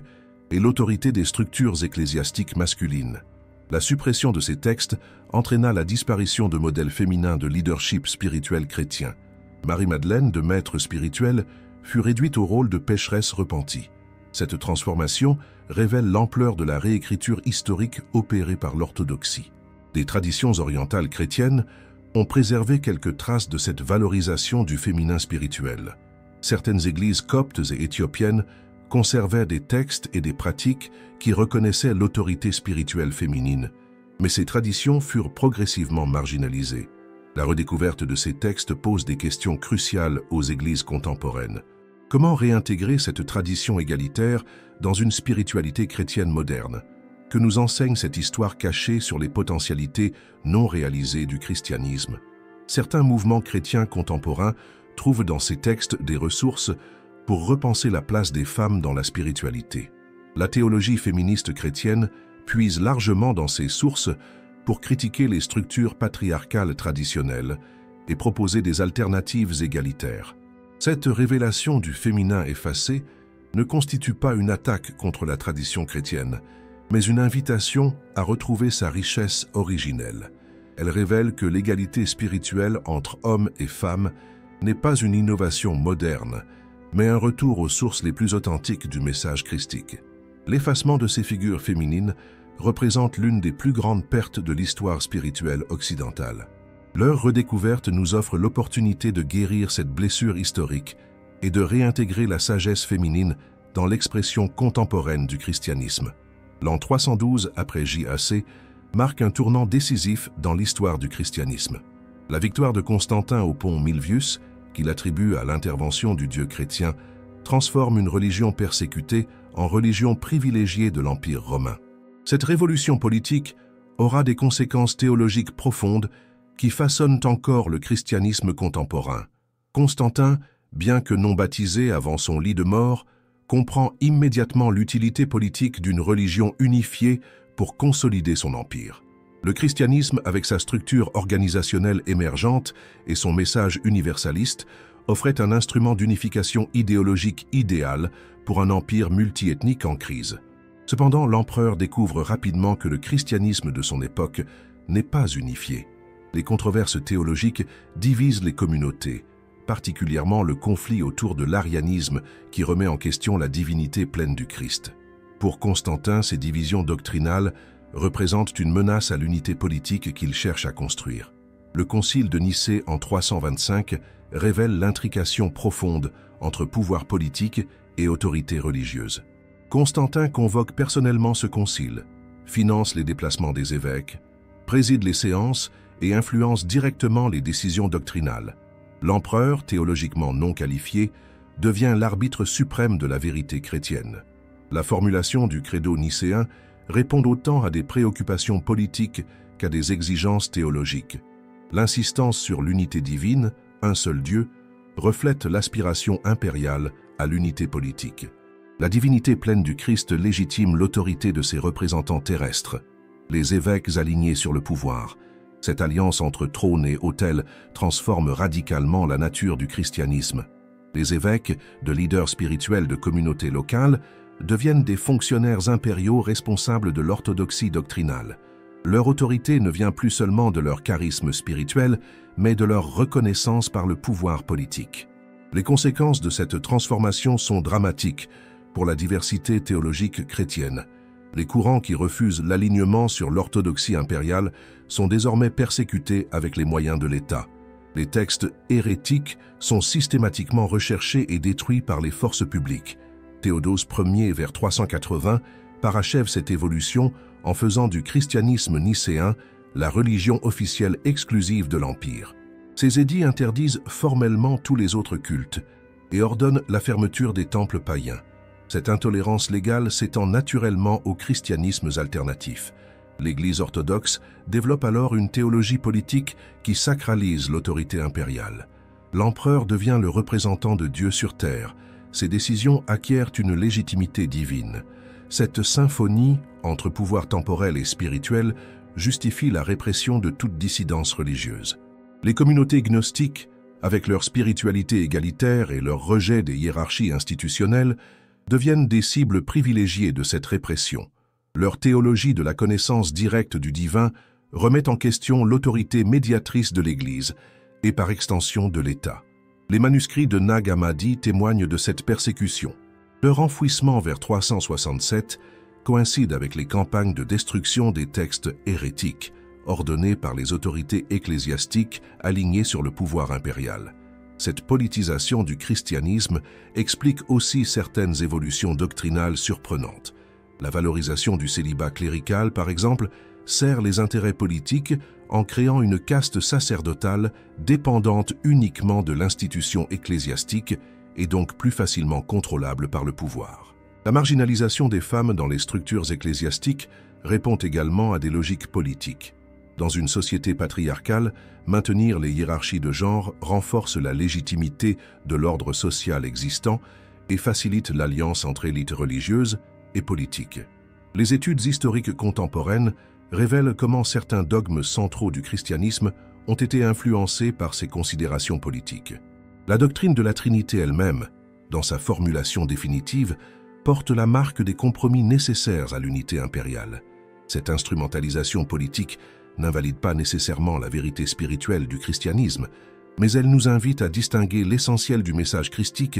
et l'autorité des structures ecclésiastiques masculines. La suppression de ces textes entraîna la disparition de modèles féminins de leadership spirituel chrétien. Marie-Madeleine, de maître spirituel, fut réduite au rôle de pécheresse repentie. Cette transformation révèle l'ampleur de la réécriture historique opérée par l'orthodoxie. Des traditions orientales chrétiennes ont préservé quelques traces de cette valorisation du féminin spirituel. Certaines églises coptes et éthiopiennes conservaient des textes et des pratiques qui reconnaissaient l'autorité spirituelle féminine, mais ces traditions furent progressivement marginalisées. La redécouverte de ces textes pose des questions cruciales aux églises contemporaines. Comment réintégrer cette tradition égalitaire dans une spiritualité chrétienne moderne? Que nous enseigne cette histoire cachée sur les potentialités non réalisées du christianisme? Certains mouvements chrétiens contemporains trouvent dans ces textes des ressources pour repenser la place des femmes dans la spiritualité. La théologie féministe chrétienne puise largement dans ces sources pour critiquer les structures patriarcales traditionnelles et proposer des alternatives égalitaires. Cette révélation du féminin effacé ne constitue pas une attaque contre la tradition chrétienne, mais une invitation à retrouver sa richesse originelle. Elle révèle que l'égalité spirituelle entre hommes et femmes n'est pas une innovation moderne, mais un retour aux sources les plus authentiques du message christique. L'effacement de ces figures féminines représente l'une des plus grandes pertes de l'histoire spirituelle occidentale. Leur redécouverte nous offre l'opportunité de guérir cette blessure historique et de réintégrer la sagesse féminine dans l'expression contemporaine du christianisme. L'an 312 après JAC marque un tournant décisif dans l'histoire du christianisme. La victoire de Constantin au pont Milvius, qu'il attribue à l'intervention du Dieu chrétien, transforme une religion persécutée en religion privilégiée de l'Empire romain. Cette révolution politique aura des conséquences théologiques profondes qui façonnent encore le christianisme contemporain. Constantin, bien que non baptisé avant son lit de mort, comprend immédiatement l'utilité politique d'une religion unifiée pour consolider son empire. Le christianisme, avec sa structure organisationnelle émergente et son message universaliste, offrait un instrument d'unification idéologique idéal pour un empire multiethnique en crise. Cependant, l'empereur découvre rapidement que le christianisme de son époque n'est pas unifié. Les controverses théologiques divisent les communautés, particulièrement le conflit autour de l'arianisme qui remet en question la divinité pleine du Christ. Pour Constantin, ces divisions doctrinales représentent une menace à l'unité politique qu'il cherche à construire. Le concile de Nicée en 325 révèle l'intrication profonde entre pouvoir politique et autorité religieuse. Constantin convoque personnellement ce concile, finance les déplacements des évêques, préside les séances et influence directement les décisions doctrinales. L'empereur, théologiquement non qualifié, devient l'arbitre suprême de la vérité chrétienne. La formulation du credo nicéen répond autant à des préoccupations politiques qu'à des exigences théologiques. L'insistance sur l'unité divine, un seul Dieu, reflète l'aspiration impériale à l'unité politique. La divinité pleine du Christ légitime l'autorité de ses représentants terrestres, les évêques alignés sur le pouvoir. Cette alliance entre trône et autel transforme radicalement la nature du christianisme. Les évêques, de leaders spirituels de communautés locales, deviennent des fonctionnaires impériaux responsables de l'orthodoxie doctrinale. Leur autorité ne vient plus seulement de leur charisme spirituel, mais de leur reconnaissance par le pouvoir politique. Les conséquences de cette transformation sont dramatiques pour la diversité théologique chrétienne. Les courants qui refusent l'alignement sur l'orthodoxie impériale sont désormais persécutés avec les moyens de l'État. Les textes hérétiques sont systématiquement recherchés et détruits par les forces publiques. Théodose Ier, vers 380, parachève cette évolution en faisant du christianisme nicéen la religion officielle exclusive de l'Empire. Ces édits interdisent formellement tous les autres cultes et ordonnent la fermeture des temples païens. Cette intolérance légale s'étend naturellement aux christianismes alternatifs. L'Église orthodoxe développe alors une théologie politique qui sacralise l'autorité impériale. L'empereur devient le représentant de Dieu sur terre. Ses décisions acquièrent une légitimité divine. Cette symphonie entre pouvoir temporel et spirituel justifie la répression de toute dissidence religieuse. Les communautés gnostiques, avec leur spiritualité égalitaire et leur rejet des hiérarchies institutionnelles, deviennent des cibles privilégiées de cette répression. Leur théologie de la connaissance directe du divin remet en question l'autorité médiatrice de l'Église et par extension de l'État. Les manuscrits de Nag Hammadi témoignent de cette persécution. Leur enfouissement vers 367 coïncide avec les campagnes de destruction des textes hérétiques, ordonnées par les autorités ecclésiastiques alignées sur le pouvoir impérial. Cette politisation du christianisme explique aussi certaines évolutions doctrinales surprenantes. La valorisation du célibat clérical, par exemple, sert les intérêts politiques en créant une caste sacerdotale dépendante uniquement de l'institution ecclésiastique et donc plus facilement contrôlable par le pouvoir. La marginalisation des femmes dans les structures ecclésiastiques répond également à des logiques politiques. Dans une société patriarcale, maintenir les hiérarchies de genre renforce la légitimité de l'ordre social existant et facilite l'alliance entre élites religieuses et politiques. Les études historiques contemporaines révèlent comment certains dogmes centraux du christianisme ont été influencés par ces considérations politiques. La doctrine de la Trinité elle-même, dans sa formulation définitive, porte la marque des compromis nécessaires à l'unité impériale. Cette instrumentalisation politique n'invalide pas nécessairement la vérité spirituelle du christianisme, mais elle nous invite à distinguer l'essentiel du message christique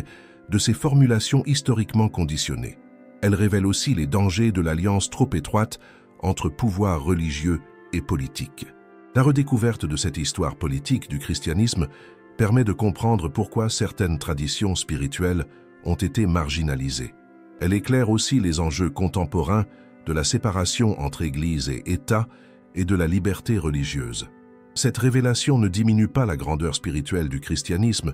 de ses formulations historiquement conditionnées. Elle révèle aussi les dangers de l'alliance trop étroite entre pouvoir religieux et politique. La redécouverte de cette histoire politique du christianisme permet de comprendre pourquoi certaines traditions spirituelles ont été marginalisées. Elle éclaire aussi les enjeux contemporains de la séparation entre Église et État et de la liberté religieuse. Cette révélation ne diminue pas la grandeur spirituelle du christianisme,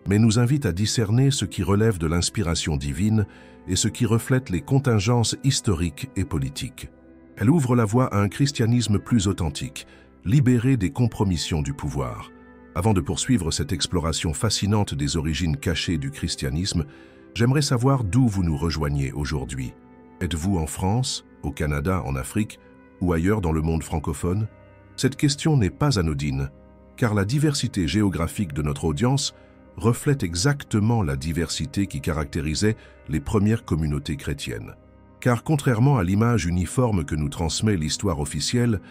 mais nous invite à discerner ce qui relève de l'inspiration divine et ce qui reflète les contingences historiques et politiques. Elle ouvre la voie à un christianisme plus authentique, libéré des compromissions du pouvoir. Avant de poursuivre cette exploration fascinante des origines cachées du christianisme, j'aimerais savoir d'où vous nous rejoignez aujourd'hui. Êtes-vous en France, au Canada, en Afrique ou ailleurs dans le monde francophone? Cette question n'est pas anodine, car la diversité géographique de notre audience reflète exactement la diversité qui caractérisait les premières communautés chrétiennes. Car contrairement à l'image uniforme que nous transmet l'histoire officielle,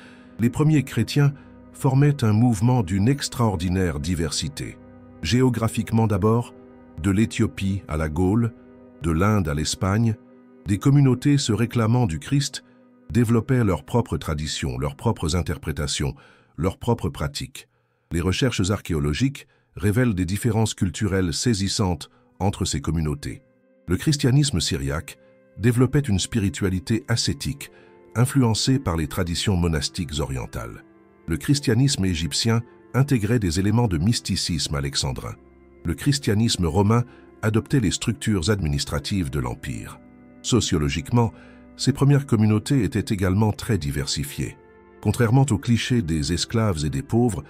les premiers chrétiens formaient un mouvement d'une extraordinaire diversité. Géographiquement d'abord, de l'Éthiopie à la Gaule, de l'Inde à l'Espagne, des communautés se réclamant du Christ développaient leurs propres traditions, leurs propres interprétations, leurs propres pratiques. Les recherches archéologiques révèlent des différences culturelles saisissantes entre ces communautés. Le christianisme syriaque développait une spiritualité ascétique, influencée par les traditions monastiques orientales. Le christianisme égyptien intégrait des éléments de mysticisme alexandrin. Le christianisme romain adoptait les structures administratives de l'Empire. Sociologiquement, ces premières communautés étaient également très diversifiées. Contrairement aux clichés des esclaves et des pauvres,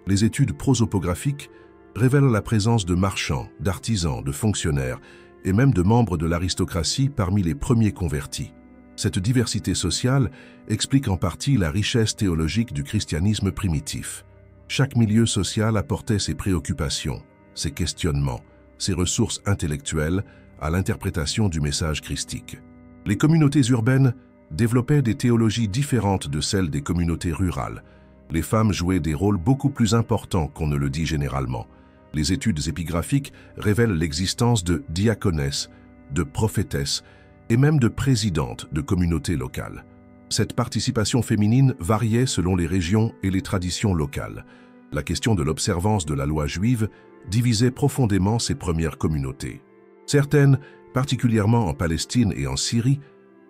les études prosopographiques révèlent la présence de marchands, d'artisans, de fonctionnaires et même de membres de l'aristocratie parmi les premiers convertis. Cette diversité sociale explique en partie la richesse théologique du christianisme primitif. Chaque milieu social apportait ses préoccupations, ses questionnements, ses ressources intellectuelles à l'interprétation du message christique. Les communautés urbaines développaient des théologies différentes de celles des communautés rurales. Les femmes jouaient des rôles beaucoup plus importants qu'on ne le dit généralement. Les études épigraphiques révèlent l'existence de diaconesses, de prophétesses et même de présidentes de communautés locales. Cette participation féminine variait selon les régions et les traditions locales. La question de l'observance de la loi juive divisait profondément ces premières communautés. Certaines, particulièrement en Palestine et en Syrie,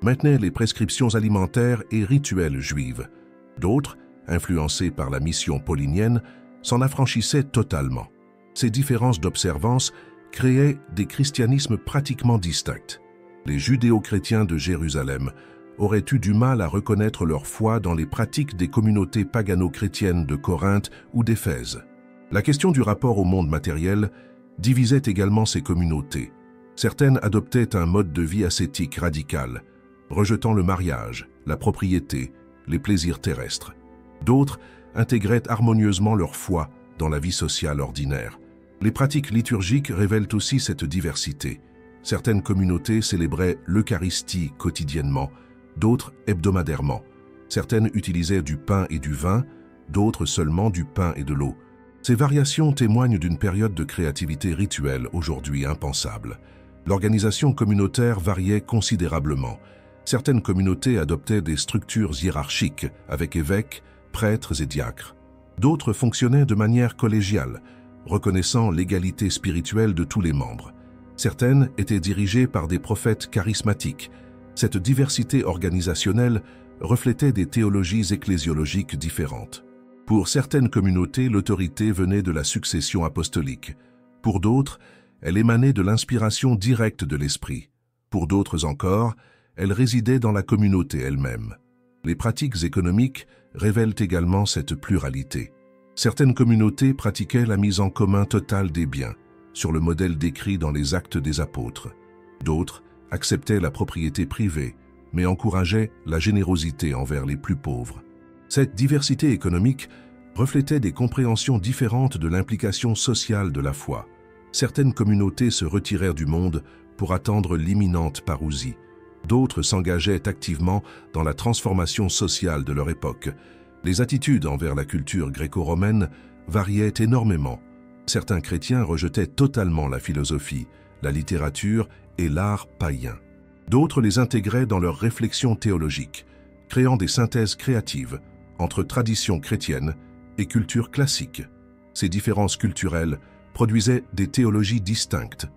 maintenaient les prescriptions alimentaires et rituelles juives. D'autres, influencées par la mission paulinienne, s'en affranchissaient totalement. Ces différences d'observance créaient des christianismes pratiquement distincts. Les judéo-chrétiens de Jérusalem auraient eu du mal à reconnaître leur foi dans les pratiques des communautés pagano-chrétiennes de Corinthe ou d'Éphèse. La question du rapport au monde matériel divisait également ces communautés. Certaines adoptaient un mode de vie ascétique radical, rejetant le mariage, la propriété, les plaisirs terrestres. D'autres intégraient harmonieusement leur foi dans la vie sociale ordinaire. Les pratiques liturgiques révèlent aussi cette diversité. Certaines communautés célébraient l'Eucharistie quotidiennement, d'autres hebdomadairement. Certaines utilisaient du pain et du vin, d'autres seulement du pain et de l'eau. Ces variations témoignent d'une période de créativité rituelle aujourd'hui impensable. L'organisation communautaire variait considérablement. Certaines communautés adoptaient des structures hiérarchiques avec évêques, prêtres et diacres. D'autres fonctionnaient de manière collégiale, reconnaissant l'égalité spirituelle de tous les membres. Certaines étaient dirigées par des prophètes charismatiques. Cette diversité organisationnelle reflétait des théologies ecclésiologiques différentes. Pour certaines communautés, l'autorité venait de la succession apostolique. Pour d'autres, elle émanait de l'inspiration directe de l'Esprit. Pour d'autres encore, elle résidait dans la communauté elle-même. Les pratiques économiques révèlent également cette pluralité. Certaines communautés pratiquaient la mise en commun totale des biens, sur le modèle décrit dans les Actes des Apôtres. D'autres acceptaient la propriété privée, mais encourageaient la générosité envers les plus pauvres. Cette diversité économique reflétait des compréhensions différentes de l'implication sociale de la foi. Certaines communautés se retirèrent du monde pour attendre l'imminente parousie. D'autres s'engageaient activement dans la transformation sociale de leur époque. Les attitudes envers la culture gréco-romaine variaient énormément. Certains chrétiens rejetaient totalement la philosophie, la littérature et l'art païen. D'autres les intégraient dans leurs réflexions théologiques, créant des synthèses créatives entre traditions chrétiennes et culture classique. Ces différences culturelles produisaient des théologies distinctes.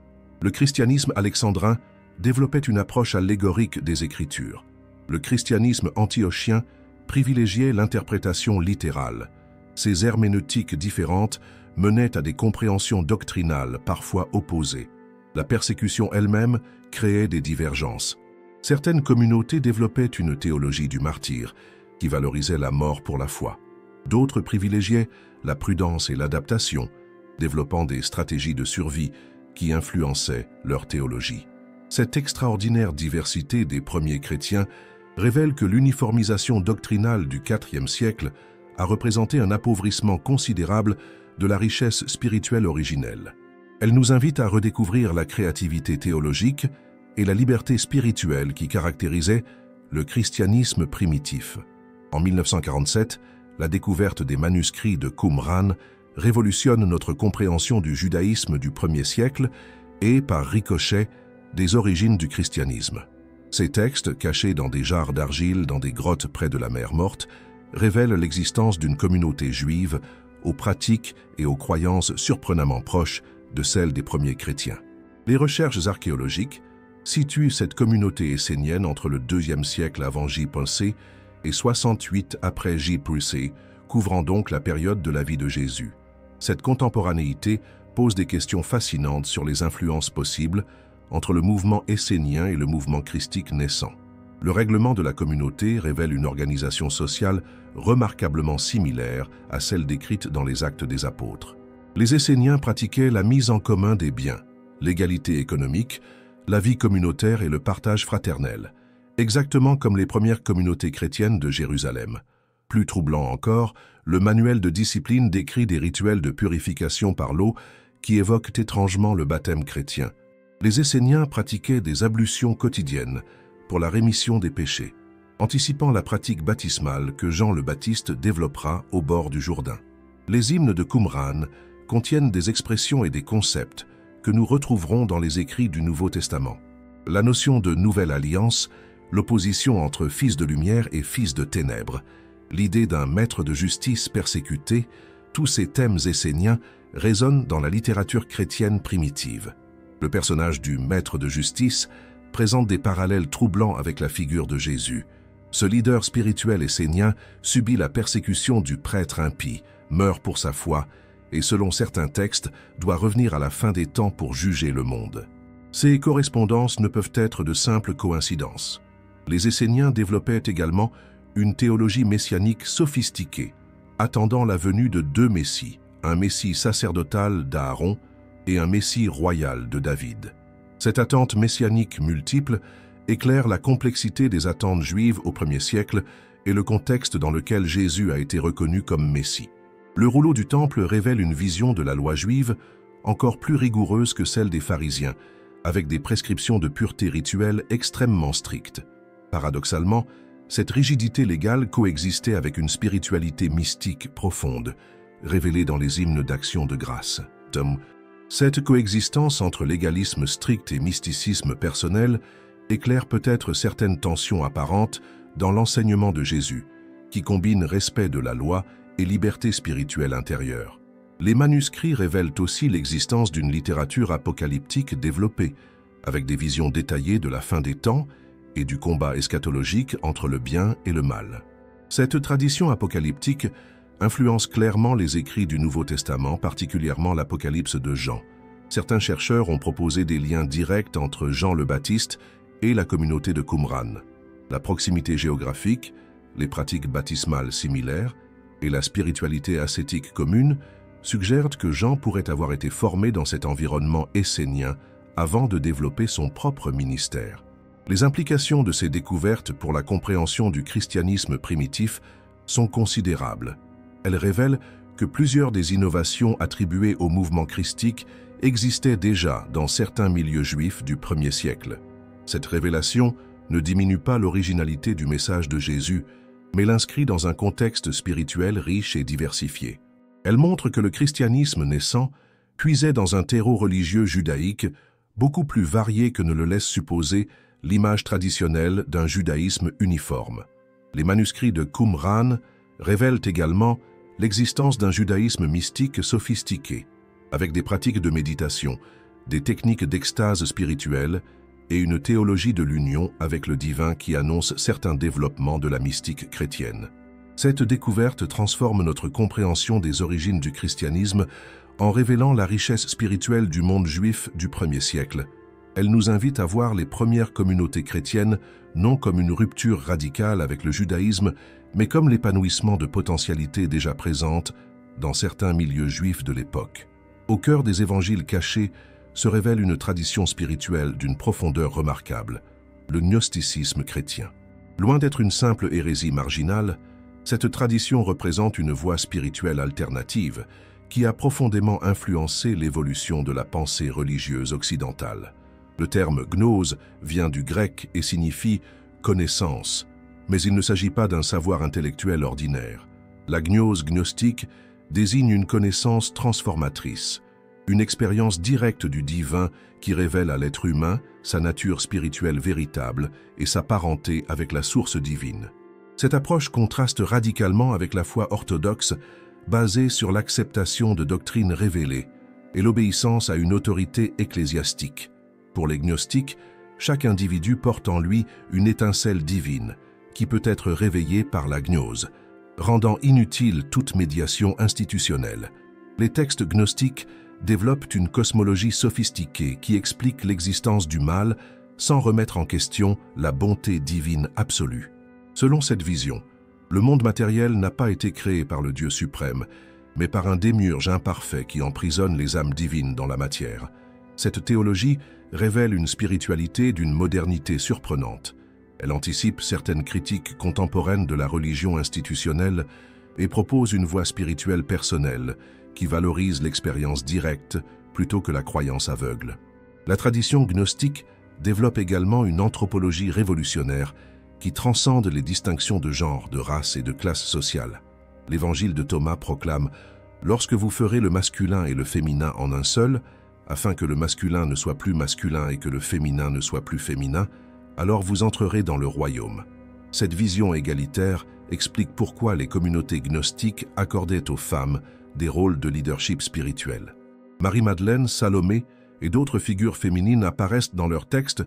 Le christianisme alexandrin développait une approche allégorique des Écritures. Le christianisme antiochien privilégiait l'interprétation littérale. Ces herméneutiques différentes menaient à des compréhensions doctrinales parfois opposées. La persécution elle-même créait des divergences. Certaines communautés développaient une théologie du martyr, qui valorisait la mort pour la foi. D'autres privilégiaient la prudence et l'adaptation, développant des stratégies de survie qui influençaient leur théologie. Cette extraordinaire diversité des premiers chrétiens révèle que l'uniformisation doctrinale du IVe siècle a représenté un appauvrissement considérable de la richesse spirituelle originelle. Elle nous invite à redécouvrir la créativité théologique et la liberté spirituelle qui caractérisait le christianisme primitif. En 1947, la découverte des manuscrits de Qumran révolutionne notre compréhension du judaïsme du 1er siècle et, par ricochet, des origines du christianisme. Ces textes, cachés dans des jarres d'argile dans des grottes près de la mer Morte, révèlent l'existence d'une communauté juive aux pratiques et aux croyances surprenamment proches de celles des premiers chrétiens. Les recherches archéologiques situent cette communauté essénienne entre le IIe siècle avant J.C. et 68 après J.C., couvrant donc la période de la vie de Jésus. Cette contemporanéité pose des questions fascinantes sur les influences possibles entre le mouvement essénien et le mouvement christique naissant. Le règlement de la communauté révèle une organisation sociale remarquablement similaire à celle décrite dans les Actes des Apôtres. Les Esséniens pratiquaient la mise en commun des biens, l'égalité économique, la vie communautaire et le partage fraternel, exactement comme les premières communautés chrétiennes de Jérusalem. Plus troublant encore, le manuel de discipline décrit des rituels de purification par l'eau qui évoquent étrangement le baptême chrétien. Les Esséniens pratiquaient des ablutions quotidiennes pour la rémission des péchés, anticipant la pratique baptismale que Jean le Baptiste développera au bord du Jourdain. Les hymnes de Qumran contiennent des expressions et des concepts que nous retrouverons dans les écrits du Nouveau Testament. La notion de nouvelle alliance, l'opposition entre fils de lumière et fils de ténèbres, l'idée d'un maître de justice persécuté, tous ces thèmes esséniens résonnent dans la littérature chrétienne primitive. Le personnage du maître de justice présente des parallèles troublants avec la figure de Jésus. Ce leader spirituel essénien subit la persécution du prêtre impie, meurt pour sa foi et, selon certains textes, doit revenir à la fin des temps pour juger le monde. Ces correspondances ne peuvent être de simples coïncidences. Les Esséniens développaient également une théologie messianique sophistiquée, attendant la venue de deux messies, un messie sacerdotal d'Aaron et un messie royal de David. Cette attente messianique multiple éclaire la complexité des attentes juives au 1er siècle et le contexte dans lequel Jésus a été reconnu comme Messie. Le rouleau du Temple révèle une vision de la loi juive encore plus rigoureuse que celle des pharisiens, avec des prescriptions de pureté rituelle extrêmement strictes. Paradoxalement, cette rigidité légale coexistait avec une spiritualité mystique profonde, révélée dans les hymnes d'action de grâce. Cette coexistence entre légalisme strict et mysticisme personnel éclaire peut-être certaines tensions apparentes dans l'enseignement de Jésus, qui combine respect de la loi et liberté spirituelle intérieure. Les manuscrits révèlent aussi l'existence d'une littérature apocalyptique développée, avec des visions détaillées de la fin des temps et du combat eschatologique entre le bien et le mal. Cette tradition apocalyptique influence clairement les écrits du Nouveau Testament, particulièrement l'Apocalypse de Jean. Certains chercheurs ont proposé des liens directs entre Jean le Baptiste et la communauté de Qumran. La proximité géographique, les pratiques baptismales similaires et la spiritualité ascétique commune suggèrent que Jean pourrait avoir été formé dans cet environnement essénien avant de développer son propre ministère. Les implications de ces découvertes pour la compréhension du christianisme primitif sont considérables. Elles révèlent que plusieurs des innovations attribuées au mouvement christique existaient déjà dans certains milieux juifs du 1er siècle. Cette révélation ne diminue pas l'originalité du message de Jésus, mais l'inscrit dans un contexte spirituel riche et diversifié. Elle montre que le christianisme naissant puisait dans un terreau religieux judaïque beaucoup plus varié que ne le laisse supposer l'image traditionnelle d'un judaïsme uniforme. Les manuscrits de Qumran révèlent également l'existence d'un judaïsme mystique sophistiqué, avec des pratiques de méditation, des techniques d'extase spirituelle et une théologie de l'union avec le divin qui annonce certains développements de la mystique chrétienne. Cette découverte transforme notre compréhension des origines du christianisme en révélant la richesse spirituelle du monde juif du 1er siècle. Elle nous invite à voir les premières communautés chrétiennes non comme une rupture radicale avec le judaïsme, mais comme l'épanouissement de potentialités déjà présentes dans certains milieux juifs de l'époque. Au cœur des évangiles cachés se révèle une tradition spirituelle d'une profondeur remarquable, le gnosticisme chrétien. Loin d'être une simple hérésie marginale, cette tradition représente une voie spirituelle alternative qui a profondément influencé l'évolution de la pensée religieuse occidentale. Le terme « gnose » vient du grec et signifie « connaissance », mais il ne s'agit pas d'un savoir intellectuel ordinaire. La gnose gnostique désigne une connaissance transformatrice, une expérience directe du divin qui révèle à l'être humain sa nature spirituelle véritable et sa parenté avec la source divine. Cette approche contraste radicalement avec la foi orthodoxe, basée sur l'acceptation de doctrines révélées et l'obéissance à une autorité ecclésiastique. Pour les gnostiques, chaque individu porte en lui une étincelle divine qui peut être réveillée par la gnose, rendant inutile toute médiation institutionnelle. Les textes gnostiques développent une cosmologie sophistiquée qui explique l'existence du mal sans remettre en question la bonté divine absolue. Selon cette vision, le monde matériel n'a pas été créé par le Dieu suprême, mais par un démiurge imparfait qui emprisonne les âmes divines dans la matière. Cette théologie révèle une spiritualité d'une modernité surprenante. Elle anticipe certaines critiques contemporaines de la religion institutionnelle et propose une voie spirituelle personnelle qui valorise l'expérience directe plutôt que la croyance aveugle. La tradition gnostique développe également une anthropologie révolutionnaire qui transcende les distinctions de genre, de race et de classe sociale. L'évangile de Thomas proclame « Lorsque vous ferez le masculin et le féminin en un seul, afin que le masculin ne soit plus masculin et que le féminin ne soit plus féminin, alors vous entrerez dans le royaume. » Cette vision égalitaire explique pourquoi les communautés gnostiques accordaient aux femmes des rôles de leadership spirituel. Marie-Madeleine, Salomé et d'autres figures féminines apparaissent dans leurs textes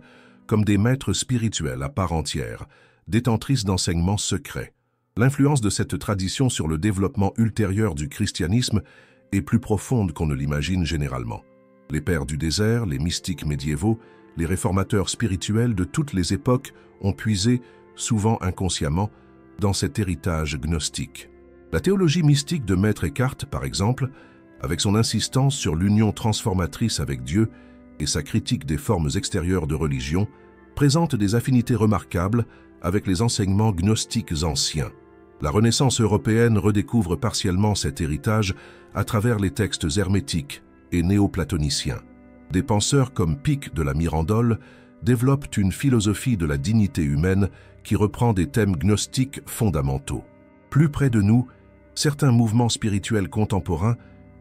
comme des maîtres spirituels à part entière, détentrices d'enseignements secrets. L'influence de cette tradition sur le développement ultérieur du christianisme est plus profonde qu'on ne l'imagine généralement. Les pères du désert, les mystiques médiévaux, les réformateurs spirituels de toutes les époques ont puisé, souvent inconsciemment, dans cet héritage gnostique. La théologie mystique de Maître Eckhart, par exemple, avec son insistance sur l'union transformatrice avec Dieu et sa critique des formes extérieures de religion, présente des affinités remarquables avec les enseignements gnostiques anciens. La Renaissance européenne redécouvre partiellement cet héritage à travers les textes hermétiques et néoplatoniciens. Des penseurs comme Pic de la Mirandole développent une philosophie de la dignité humaine qui reprend des thèmes gnostiques fondamentaux. Plus près de nous, certains mouvements spirituels contemporains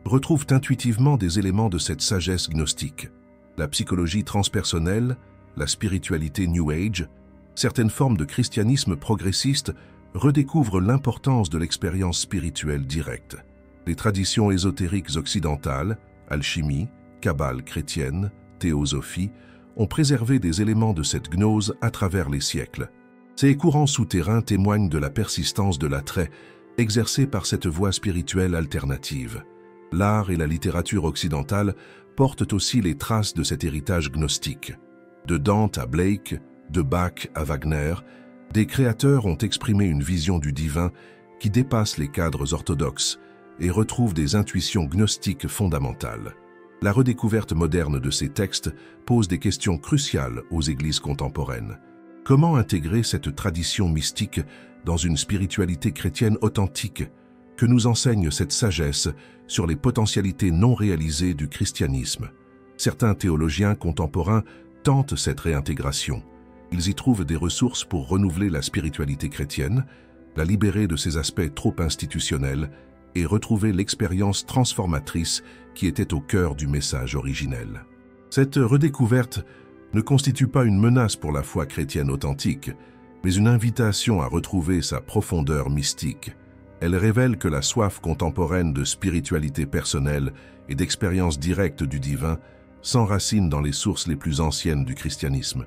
retrouvent intuitivement des éléments de cette sagesse gnostique. La psychologie transpersonnelle, la spiritualité New Age, certaines formes de christianisme progressiste redécouvrent l'importance de l'expérience spirituelle directe. Les traditions ésotériques occidentales, alchimie, kabbale chrétienne, théosophie, ont préservé des éléments de cette gnose à travers les siècles. Ces courants souterrains témoignent de la persistance de l'attrait exercé par cette voie spirituelle alternative. L'art et la littérature occidentale portent aussi les traces de cet héritage gnostique. De Dante à Blake, de Bach à Wagner, des créateurs ont exprimé une vision du divin qui dépasse les cadres orthodoxes et retrouve des intuitions gnostiques fondamentales. La redécouverte moderne de ces textes pose des questions cruciales aux églises contemporaines. Comment intégrer cette tradition mystique dans une spiritualité chrétienne authentique? Que nous enseigne cette sagesse sur les potentialités non réalisées du christianisme? Certains théologiens contemporains tentent cette réintégration. Ils y trouvent des ressources pour renouveler la spiritualité chrétienne, la libérer de ses aspects trop institutionnels et retrouver l'expérience transformatrice qui était au cœur du message originel. Cette redécouverte ne constitue pas une menace pour la foi chrétienne authentique, mais une invitation à retrouver sa profondeur mystique. Elle révèle que la soif contemporaine de spiritualité personnelle et d'expérience directe du divin s'enracine dans les sources les plus anciennes du christianisme.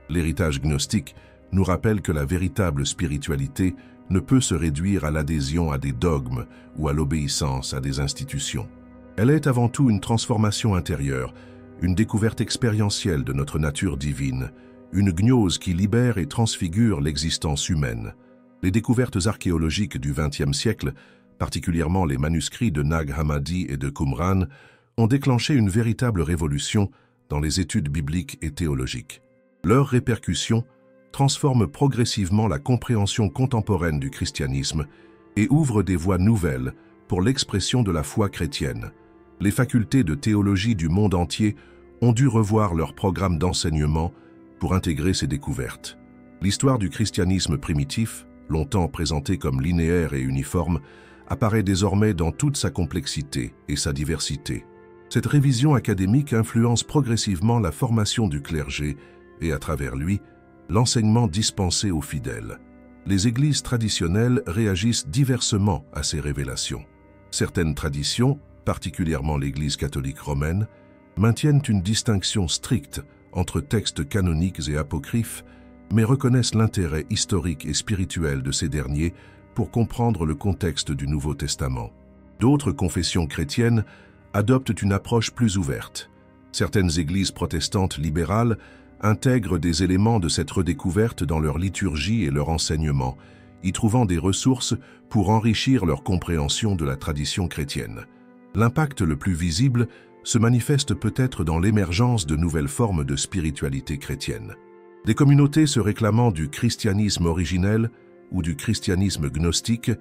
L'héritage gnostique nous rappelle que la véritable spiritualité ne peut se réduire à l'adhésion à des dogmes ou à l'obéissance à des institutions. Elle est avant tout une transformation intérieure, une découverte expérientielle de notre nature divine, une gnose qui libère et transfigure l'existence humaine. Les découvertes archéologiques du XXe siècle, particulièrement les manuscrits de Nag Hammadi et de Qumran, ont déclenché une véritable révolution dans les études bibliques et théologiques. Leurs répercussions transforment progressivement la compréhension contemporaine du christianisme et ouvrent des voies nouvelles pour l'expression de la foi chrétienne. Les facultés de théologie du monde entier ont dû revoir leur programme d'enseignement pour intégrer ces découvertes. L'histoire du christianisme primitif, longtemps présentée comme linéaire et uniforme, apparaît désormais dans toute sa complexité et sa diversité. Cette révision académique influence progressivement la formation du clergé et, à travers lui, l'enseignement dispensé aux fidèles. Les églises traditionnelles réagissent diversement à ces révélations. Certaines traditions, particulièrement l'Église catholique romaine, maintiennent une distinction stricte entre textes canoniques et apocryphes, mais reconnaissent l'intérêt historique et spirituel de ces derniers pour comprendre le contexte du Nouveau Testament. D'autres confessions chrétiennes adoptent une approche plus ouverte. Certaines églises protestantes libérales intègrent des éléments de cette redécouverte dans leur liturgie et leur enseignement, y trouvant des ressources pour enrichir leur compréhension de la tradition chrétienne. L'impact le plus visible se manifeste peut-être dans l'émergence de nouvelles formes de spiritualité chrétienne. Des communautés se réclamant du christianisme originel ou du christianisme gnostique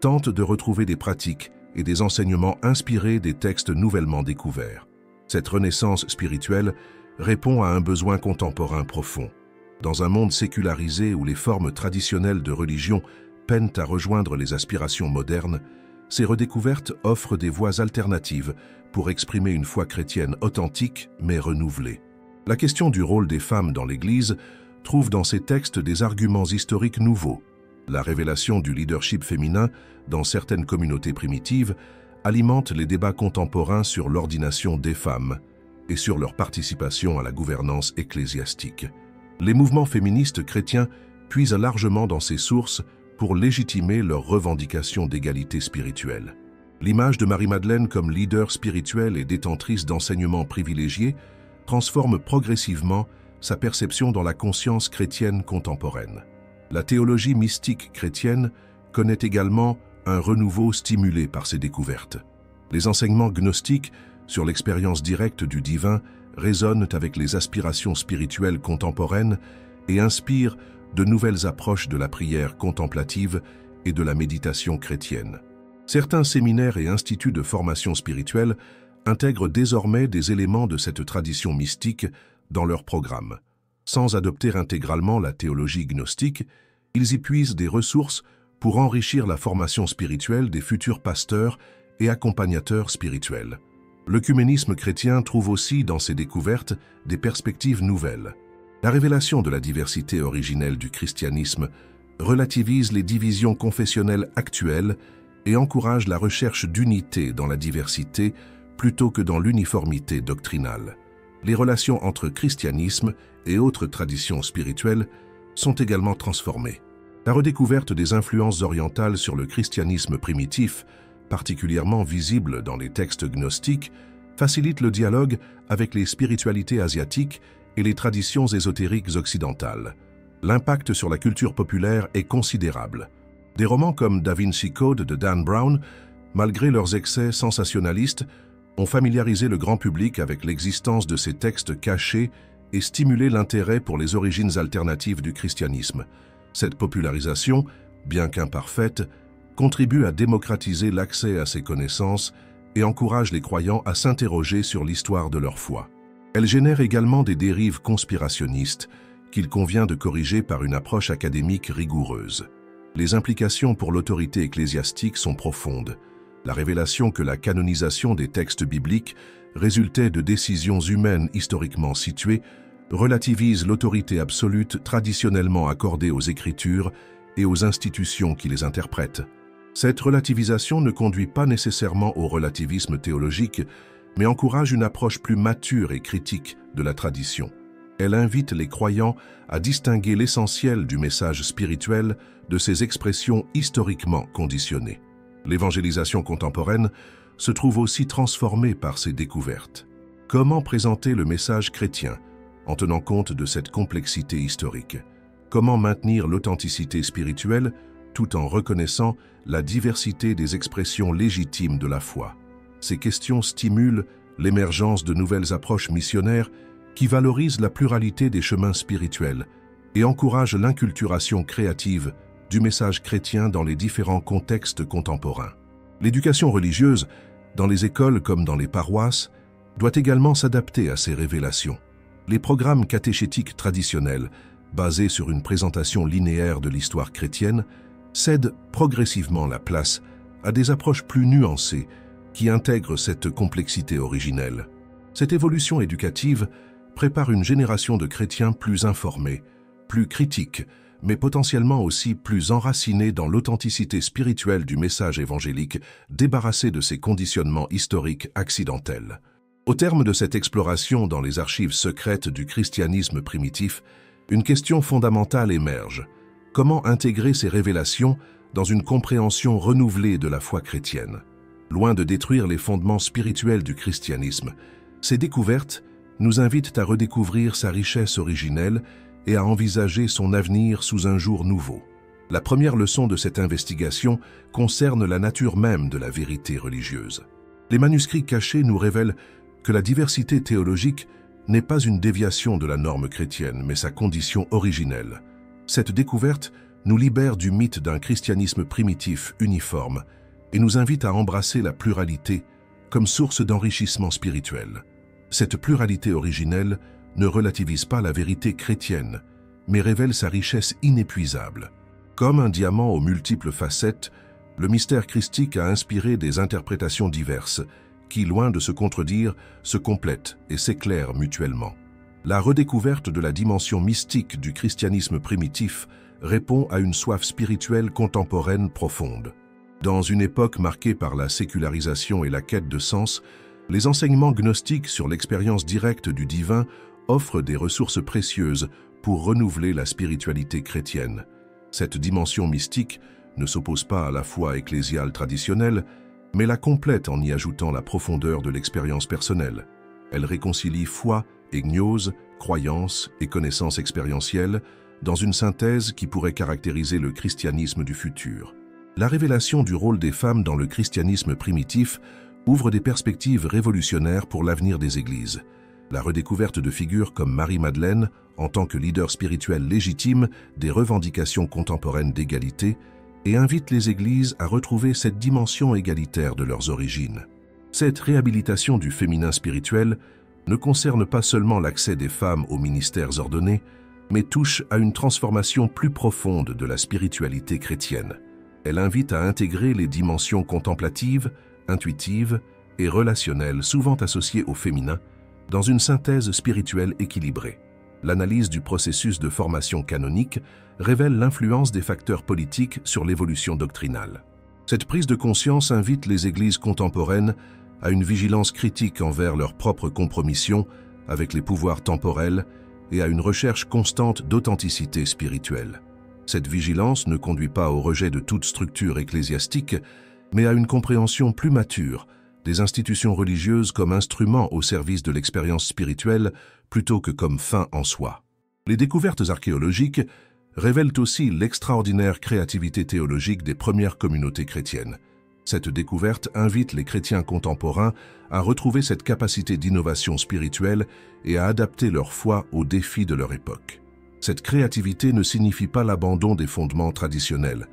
tentent de retrouver des pratiques et des enseignements inspirés des textes nouvellement découverts. Cette renaissance spirituelle répond à un besoin contemporain profond. Dans un monde sécularisé où les formes traditionnelles de religion peinent à rejoindre les aspirations modernes, ces redécouvertes offrent des voies alternatives pour exprimer une foi chrétienne authentique mais renouvelée. La question du rôle des femmes dans l'Église trouve dans ces textes des arguments historiques nouveaux. La révélation du leadership féminin dans certaines communautés primitives alimente les débats contemporains sur l'ordination des femmes et sur leur participation à la gouvernance ecclésiastique. Les mouvements féministes chrétiens puisent largement dans ces sources pour légitimer leurs revendications d'égalité spirituelle. L'image de Marie-Madeleine comme leader spirituel et détentrice d'enseignements privilégiés transforme progressivement sa perception dans la conscience chrétienne contemporaine. La théologie mystique chrétienne connaît également un renouveau stimulé par ces découvertes. Les enseignements gnostiques sur l'expérience directe du divin résonnent avec les aspirations spirituelles contemporaines et inspirent de nouvelles approches de la prière contemplative et de la méditation chrétienne. Certains séminaires et instituts de formation spirituelle intègrent désormais des éléments de cette tradition mystique dans leurs programmes. Sans adopter intégralement la théologie gnostique, ils y puisent des ressources pour enrichir la formation spirituelle des futurs pasteurs et accompagnateurs spirituels. L'œcuménisme chrétien trouve aussi dans ces découvertes des perspectives nouvelles. La révélation de la diversité originelle du christianisme relativise les divisions confessionnelles actuelles et encourage la recherche d'unité dans la diversité plutôt que dans l'uniformité doctrinale. Les relations entre christianisme et autres traditions spirituelles sont également transformées. La redécouverte des influences orientales sur le christianisme primitif, particulièrement visible dans les textes gnostiques, facilite le dialogue avec les spiritualités asiatiques et les traditions ésotériques occidentales. L'impact sur la culture populaire est considérable. Des romans comme Da Vinci Code de Dan Brown, malgré leurs excès sensationnalistes, ont familiarisé le grand public avec l'existence de ces textes cachés et stimulé l'intérêt pour les origines alternatives du christianisme. Cette popularisation, bien qu'imparfaite, contribue à démocratiser l'accès à ces connaissances et encourage les croyants à s'interroger sur l'histoire de leur foi. Elle génère également des dérives conspirationnistes qu'il convient de corriger par une approche académique rigoureuse. Les implications pour l'autorité ecclésiastique sont profondes. La révélation que la canonisation des textes bibliques résultait de décisions humaines historiquement situées relativise l'autorité absolue traditionnellement accordée aux Écritures et aux institutions qui les interprètent. Cette relativisation ne conduit pas nécessairement au relativisme théologique, mais encourage une approche plus mature et critique de la tradition. Elle invite les croyants à distinguer l'essentiel du message spirituel de ses expressions historiquement conditionnées. L'évangélisation contemporaine se trouve aussi transformée par ces découvertes. Comment présenter le message chrétien en tenant compte de cette complexité historique? Comment maintenir l'authenticité spirituelle tout en reconnaissant la diversité des expressions légitimes de la foi? Ces questions stimulent l'émergence de nouvelles approches missionnaires qui valorisent la pluralité des chemins spirituels et encouragent l'inculturation créative du message chrétien dans les différents contextes contemporains. L'éducation religieuse, dans les écoles comme dans les paroisses, doit également s'adapter à ces révélations. Les programmes catéchétiques traditionnels, basés sur une présentation linéaire de l'histoire chrétienne, cèdent progressivement la place à des approches plus nuancées qui intègrent cette complexité originelle. Cette évolution éducative prépare une génération de chrétiens plus informés, plus critiques, mais potentiellement aussi plus enracinée dans l'authenticité spirituelle du message évangélique, débarrassée de ses conditionnements historiques accidentels. Au terme de cette exploration dans les archives secrètes du christianisme primitif, une question fondamentale émerge. Comment intégrer ces révélations dans une compréhension renouvelée de la foi chrétienne? Loin de détruire les fondements spirituels du christianisme, ces découvertes nous invitent à redécouvrir sa richesse originelle et à envisager son avenir sous un jour nouveau. La première leçon de cette investigation concerne la nature même de la vérité religieuse. Les manuscrits cachés nous révèlent que la diversité théologique n'est pas une déviation de la norme chrétienne, mais sa condition originelle. Cette découverte nous libère du mythe d'un christianisme primitif uniforme et nous invite à embrasser la pluralité comme source d'enrichissement spirituel. Cette pluralité originelle ne relativise pas la vérité chrétienne, mais révèle sa richesse inépuisable. Comme un diamant aux multiples facettes, le mystère christique a inspiré des interprétations diverses, qui, loin de se contredire, se complètent et s'éclairent mutuellement. La redécouverte de la dimension mystique du christianisme primitif répond à une soif spirituelle contemporaine profonde. Dans une époque marquée par la sécularisation et la quête de sens, les enseignements gnostiques sur l'expérience directe du divin offrent des ressources précieuses pour renouveler la spiritualité chrétienne. Cette dimension mystique ne s'oppose pas à la foi ecclésiale traditionnelle, mais la complète en y ajoutant la profondeur de l'expérience personnelle. Elle réconcilie foi et gnose, croyance et connaissance expérientielle dans une synthèse qui pourrait caractériser le christianisme du futur. La révélation du rôle des femmes dans le christianisme primitif ouvre des perspectives révolutionnaires pour l'avenir des églises. La redécouverte de figures comme Marie-Madeleine, en tant que leader spirituel légitime des revendications contemporaines d'égalité, et invite les églises à retrouver cette dimension égalitaire de leurs origines. Cette réhabilitation du féminin spirituel ne concerne pas seulement l'accès des femmes aux ministères ordonnés, mais touche à une transformation plus profonde de la spiritualité chrétienne. Elle invite à intégrer les dimensions contemplatives, intuitives et relationnelles souvent associées au féminin dans une synthèse spirituelle équilibrée. L'analyse du processus de formation canonique révèle l'influence des facteurs politiques sur l'évolution doctrinale. Cette prise de conscience invite les églises contemporaines à une vigilance critique envers leur propre compromission avec les pouvoirs temporels et à une recherche constante d'authenticité spirituelle. Cette vigilance ne conduit pas au rejet de toute structure ecclésiastique, mais à une compréhension plus mature des institutions religieuses comme instruments au service de l'expérience spirituelle plutôt que comme fin en soi. Les découvertes archéologiques révèlent aussi l'extraordinaire créativité théologique des premières communautés chrétiennes. Cette découverte invite les chrétiens contemporains à retrouver cette capacité d'innovation spirituelle et à adapter leur foi aux défis de leur époque. Cette créativité ne signifie pas l'abandon des fondements traditionnels,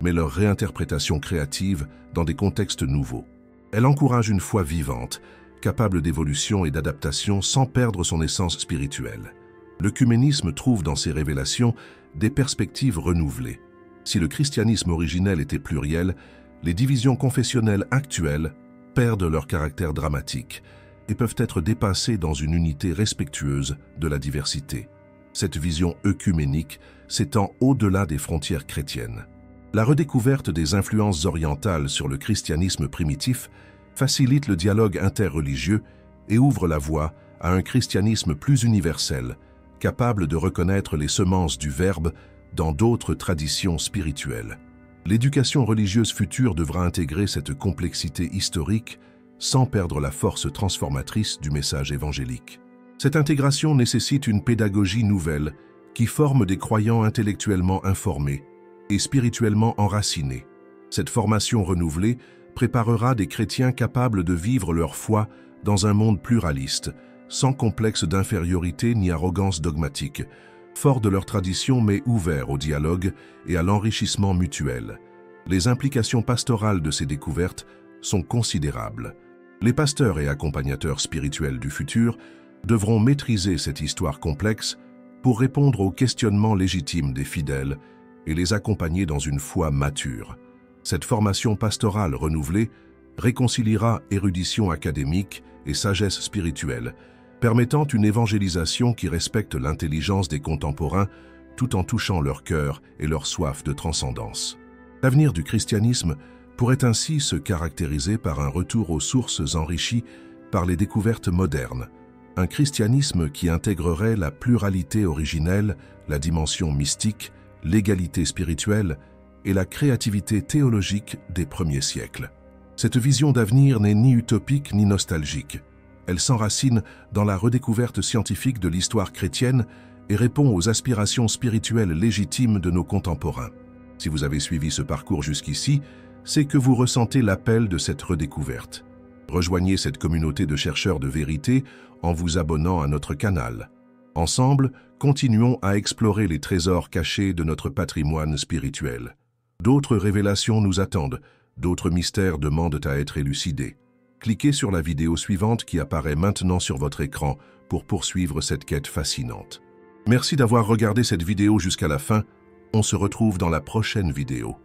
mais leur réinterprétation créative dans des contextes nouveaux. Elle encourage une foi vivante, capable d'évolution et d'adaptation sans perdre son essence spirituelle. L'œcuménisme trouve dans ces révélations des perspectives renouvelées. Si le christianisme originel était pluriel, les divisions confessionnelles actuelles perdent leur caractère dramatique et peuvent être dépassées dans une unité respectueuse de la diversité. Cette vision œcuménique s'étend au-delà des frontières chrétiennes. La redécouverte des influences orientales sur le christianisme primitif facilite le dialogue interreligieux et ouvre la voie à un christianisme plus universel, capable de reconnaître les semences du Verbe dans d'autres traditions spirituelles. L'éducation religieuse future devra intégrer cette complexité historique sans perdre la force transformatrice du message évangélique. Cette intégration nécessite une pédagogie nouvelle qui forme des croyants intellectuellement informés et spirituellement enracinés. Cette formation renouvelée préparera des chrétiens capables de vivre leur foi dans un monde pluraliste, sans complexe d'infériorité ni arrogance dogmatique, forts de leur tradition mais ouverts au dialogue et à l'enrichissement mutuel. Les implications pastorales de ces découvertes sont considérables. Les pasteurs et accompagnateurs spirituels du futur devront maîtriser cette histoire complexe pour répondre aux questionnements légitimes des fidèles et les accompagner dans une foi mature. Cette formation pastorale renouvelée réconciliera érudition académique et sagesse spirituelle, permettant une évangélisation qui respecte l'intelligence des contemporains tout en touchant leur cœur et leur soif de transcendance. L'avenir du christianisme pourrait ainsi se caractériser par un retour aux sources enrichies par les découvertes modernes, un christianisme qui intégrerait la pluralité originelle, la dimension mystique, l'égalité spirituelle et la créativité théologique des premiers siècles. Cette vision d'avenir n'est ni utopique ni nostalgique. Elle s'enracine dans la redécouverte scientifique de l'histoire chrétienne et répond aux aspirations spirituelles légitimes de nos contemporains. Si vous avez suivi ce parcours jusqu'ici, c'est que vous ressentez l'appel de cette redécouverte. Rejoignez cette communauté de chercheurs de vérité en vous abonnant à notre canal. Ensemble, continuons à explorer les trésors cachés de notre patrimoine spirituel. D'autres révélations nous attendent, d'autres mystères demandent à être élucidés. Cliquez sur la vidéo suivante qui apparaît maintenant sur votre écran pour poursuivre cette quête fascinante. Merci d'avoir regardé cette vidéo jusqu'à la fin. On se retrouve dans la prochaine vidéo.